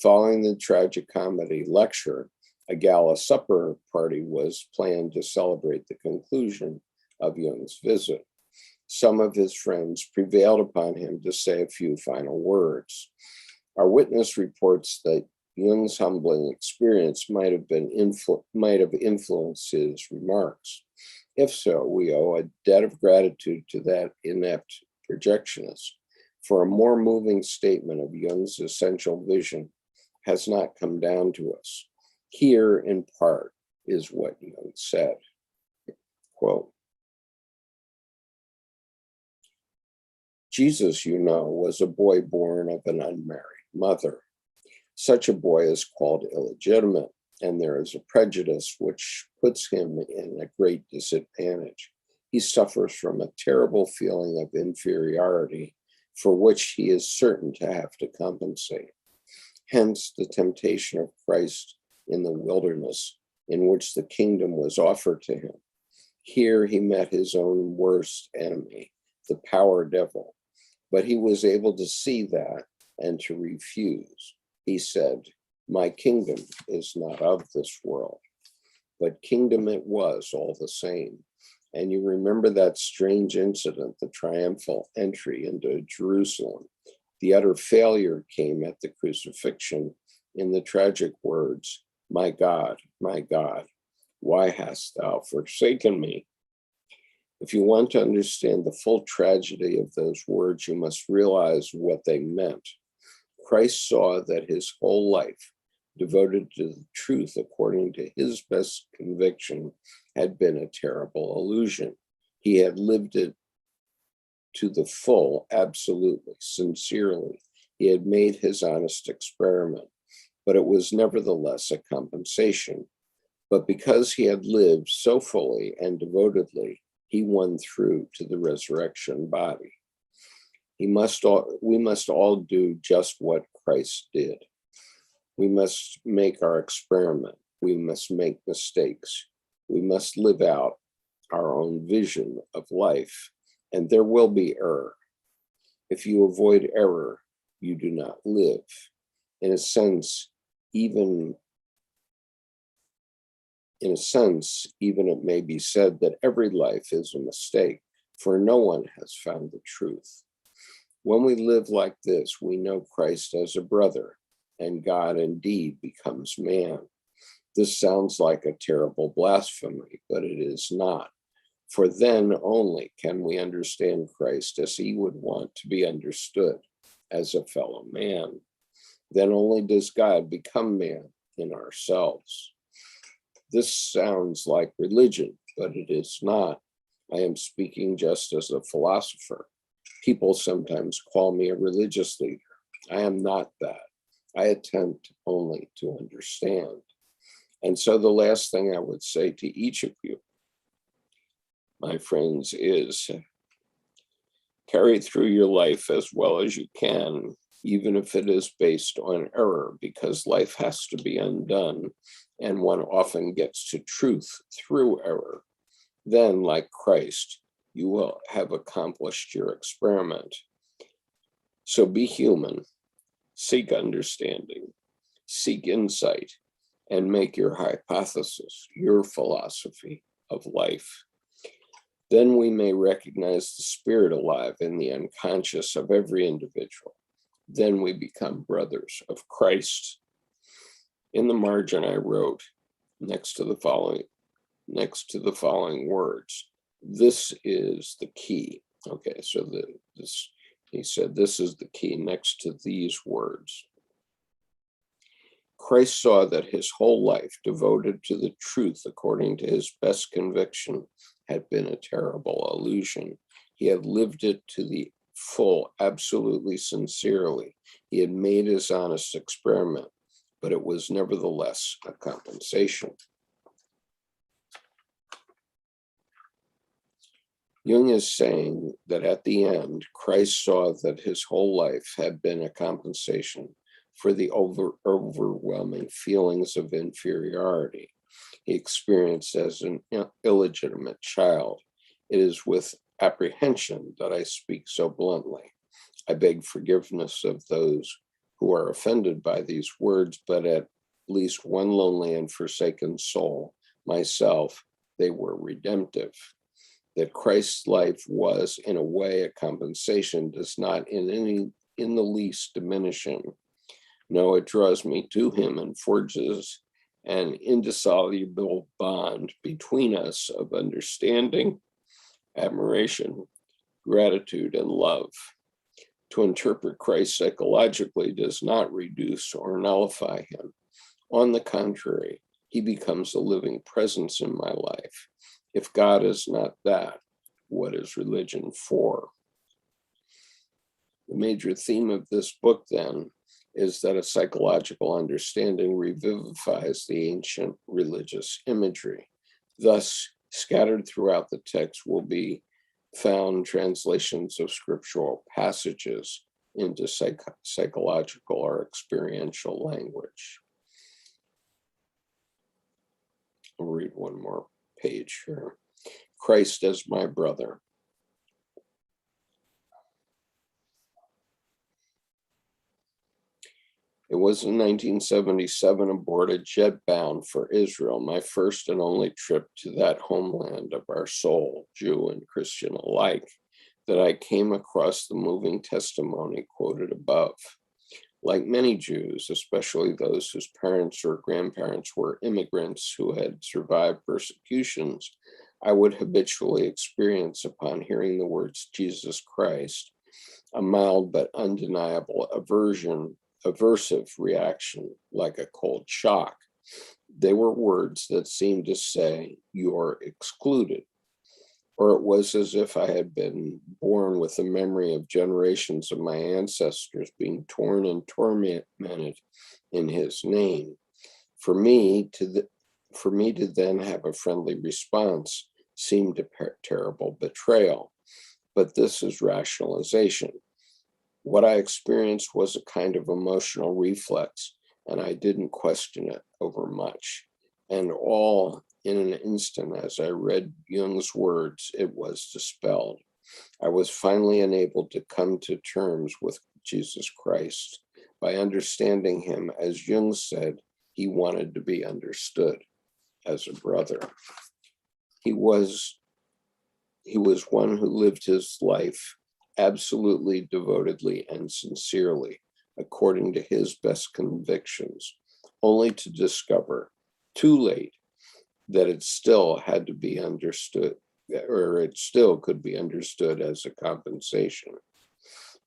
Following the tragic comedy lecture, a gala supper party was planned to celebrate the conclusion of Jung's visit. Some of his friends prevailed upon him to say a few final words. Our witness reports that Jung's humbling experience might have influenced his remarks. If so, we owe a debt of gratitude to that inept projectionist, for a more moving statement of Jung's essential vision has not come down to us. Here, in part, is what Jung said. Quote, Jesus, you know, was a boy born of an unmarried mother. Such a boy is called illegitimate, and there is a prejudice which puts him in a great disadvantage. He suffers from a terrible feeling of inferiority for which he is certain to have to compensate. Hence the temptation of Christ in the wilderness, in which the kingdom was offered to him. Here he met his own worst enemy, the power devil. But he was able to see that and to refuse. He said, "My kingdom is not of this world." But kingdom it was all the same. And you remember that strange incident, the triumphal entry into Jerusalem. The utter failure came at the crucifixion in the tragic words, my God, why hast thou forsaken me?" If you want to understand the full tragedy of those words, you must realize what they meant. Christ saw that his whole life, devoted to the truth according to his best conviction, had been a terrible illusion. He had lived it to the full, absolutely, sincerely. He had made his honest experiment, but it was nevertheless a compensation. But because he had lived so fully and devotedly, he won through to the resurrection body. We must all do just what Christ did. We must make our experiment. We must make mistakes. We must live out our own vision of life, and there will be error. If you avoid error, you do not live. In a sense, even it may be said that every life is a mistake, for no one has found the truth. When we live like this, we know Christ as a brother, and God indeed becomes man. This sounds like a terrible blasphemy, but it is not. For then only can we understand Christ as he would want to be understood, as a fellow man. Then only does God become man in ourselves. This sounds like religion, but it is not. I am speaking just as a philosopher. People sometimes call me a religious leader. I am not that. I attempt only to understand. And so the last thing I would say to each of you, my friends, is carry through your life as well as you can, even if it is based on error, because life has to be undone, and one often gets to truth through error. Then, like Christ, you will have accomplished your experiment. So be human, seek understanding, seek insight, and make your hypothesis your philosophy of life. Then we may recognize the spirit alive in the unconscious of every individual. Then we become brothers of Christ. In the margin, I wrote next to the following words, "This is the key." Okay, so he said, "This is the key," next to these words. Christ saw that his whole life, devoted to the truth according to his best conviction, had been a terrible illusion. He had lived it to the full, absolutely sincerely. He had made his honest experiment, but it was nevertheless a compensation. Jung is saying that at the end, Christ saw that his whole life had been a compensation for the overwhelming feelings of inferiority he experienced as an illegitimate child. It is with apprehension that I speak so bluntly. I beg forgiveness of those who are offended by these words, but at least one lonely and forsaken soul, myself, they were redemptive. That Christ's life was, in a way, a compensation does not in the least diminish him. No, it draws me to him and forges an indissoluble bond between us of understanding, admiration, gratitude, and love. To interpret Christ psychologically does not reduce or nullify him. On the contrary, he becomes a living presence in my life. If God is not that, what is religion for? The major theme of this book, then, is that a psychological understanding revivifies the ancient religious imagery. Thus, scattered throughout the text will be found translations of scriptural passages into psychological or experiential language. I'll read one more page here. Christ as my brother. It was in 1977 aboard a jet bound for Israel, my first and only trip to that homeland of our soul, Jew and Christian alike, that I came across the moving testimony quoted above. Like many Jews, especially those whose parents or grandparents were immigrants who had survived persecutions, I would habitually experience upon hearing the words Jesus Christ, a mild but undeniable aversive reaction, like a cold shock. They were words that seemed to say, "You're excluded." Or it was as if I had been born with the memory of generations of my ancestors being torn and tormented in his name. For me to then have a friendly response seemed a terrible betrayal. But this is rationalization. What I experienced was a kind of emotional reflex, and I didn't question it over much. And all in an instant, as I read Jung's words, it was dispelled. I was finally enabled to come to terms with Jesus Christ by understanding him, as Jung said, he wanted to be understood as a brother. He was one who lived his life absolutely, devotedly, and sincerely, according to his best convictions, only to discover, too late, that it still had to be understood, or it still could be understood as a compensation.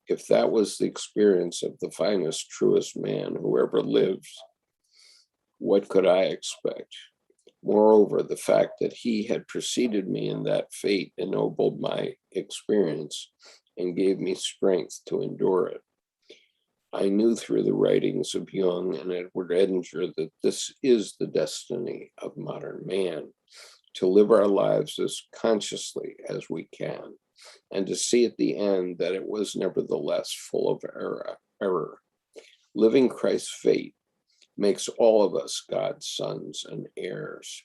If that was the experience of the finest, truest man who ever lived, what could I expect? Moreover, the fact that he had preceded me in that fate ennobled my experience and gave me strength to endure it. I knew through the writings of Jung and Edward Edinger that this is the destiny of modern man, to live our lives as consciously as we can, and to see at the end that it was nevertheless full of error. Living Christ's fate makes all of us God's sons and heirs.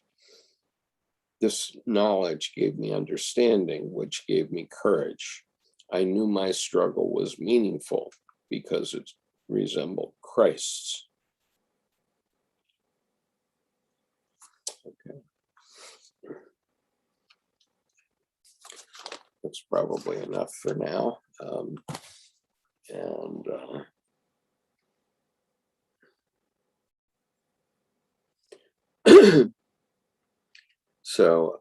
This knowledge gave me understanding, which gave me courage. I knew my struggle was meaningful because it resembled Christ's. Okay. That's probably enough for now. So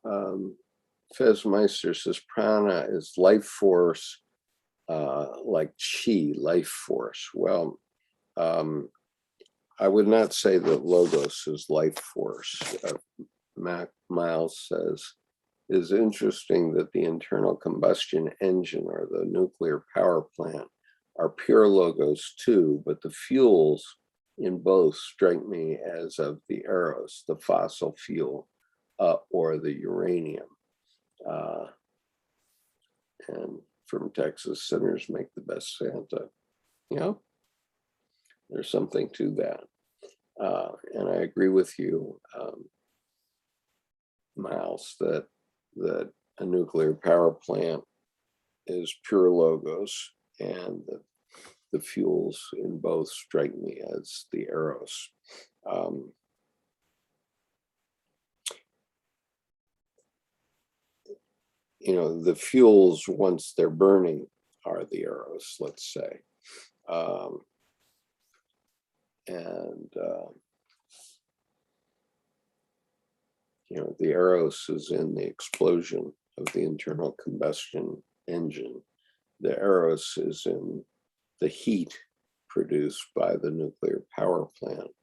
Fez Meister says prana is life force, like chi, life force. Well, I would not say that logos is life force. Miles says, it is interesting that the internal combustion engine or the nuclear power plant are pure logos too, but the fuels in both strike me as of the eros, the fossil fuel, or the uranium. And from Texas, sinners make the best Santa. There's something to that. And I agree with you, Miles, that a nuclear power plant is pure logos, and the fuels in both strike me as the eros. The fuels, once they're burning, are the eros, let's say. The eros is in the explosion of the internal combustion engine. The eros is in the heat produced by the nuclear power plant.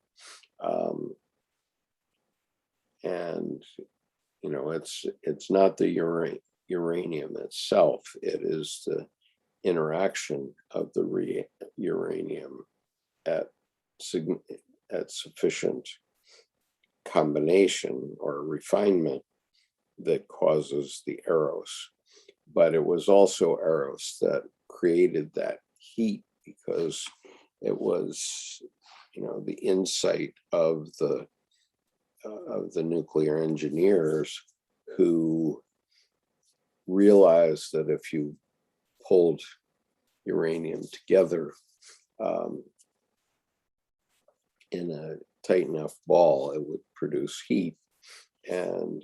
It's not the uranium itself. It is the interaction of the uranium at sufficient combination or refinement that causes the eros. But it was also eros that created that heat, because it was, the insight of the nuclear engineers who realized that if you pulled uranium together, in a tight enough ball, it would produce heat. And,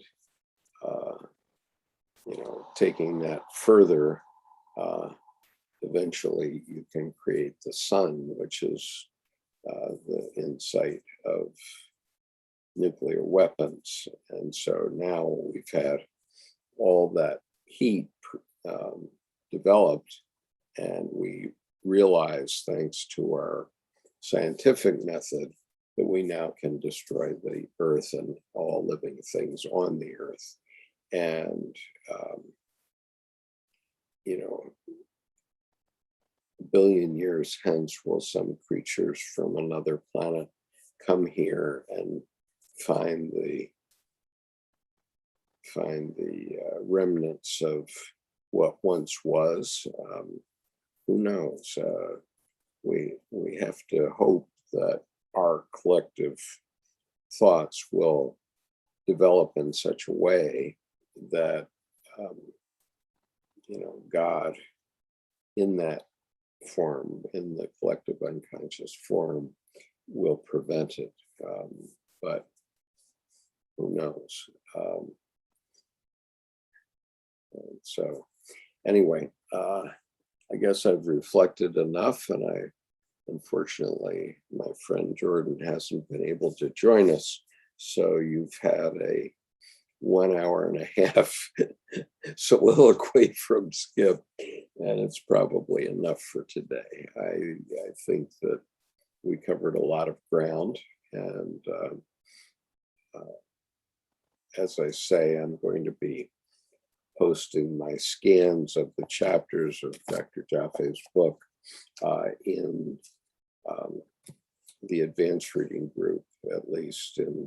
taking that further, eventually you can create the sun, which is the insight of nuclear weapons. And so now we've had all that heat developed, and we realize, thanks to our scientific method, that we now can destroy the earth and all living things on the earth. And, a billion years hence, will some creatures from another planet come here and find the remnants of what once was. Who knows? We have to hope that our collective thoughts will develop in such a way that God, in that form, in the collective unconscious form, will prevent it. But who knows? So anyway, I guess I've reflected enough, and unfortunately, my friend Jordan hasn't been able to join us. So you've had a 1 hour and a half soliloquy from Skip, and it's probably enough for today. I think that we covered a lot of ground, and as I say, I'm going to be posting my scans of the chapters of Dr. Jaffé's book in the advanced reading group, at least in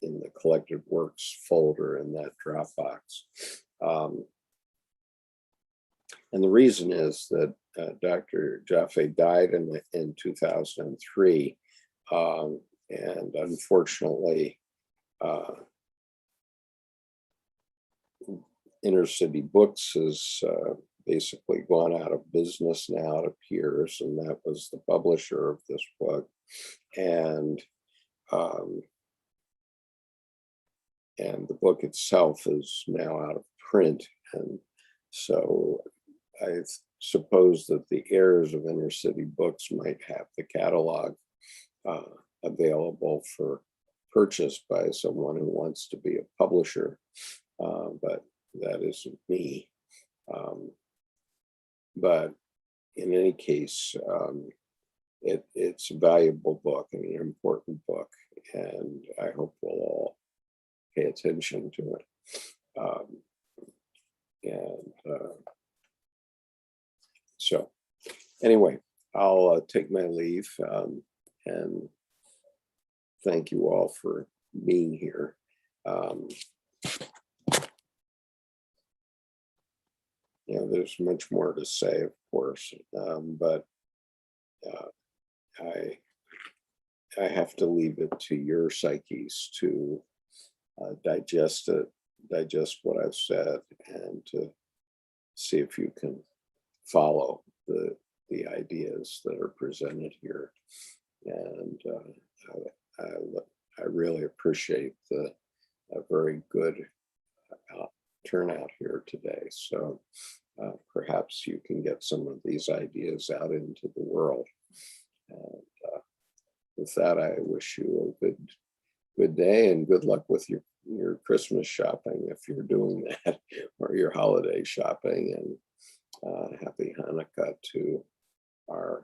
the collected works folder in that Dropbox. And the reason is that Dr. Jaffé died in 2003, and unfortunately, Inner City Books has basically gone out of business now, it appears, and that was the publisher of this book. And the book itself is now out of print. And so I suppose that the heirs of Inner City Books might have the catalog available for purchase by someone who wants to be a publisher, but that isn't me. But in any case, it's a valuable book and an important book, and I hope we'll all pay attention to it. So anyway, I'll take my leave, and thank you all for being here. There's much more to say, of course, but I have to leave it to your psyches to digest what I've said, and to see if you can follow the ideas that are presented here. And I really appreciate the very good turnout here today. So perhaps you can get some of these ideas out into the world. And with that, I wish you a good day, and good luck with your Christmas shopping, if you're doing that, or your holiday shopping. And happy Hanukkah to our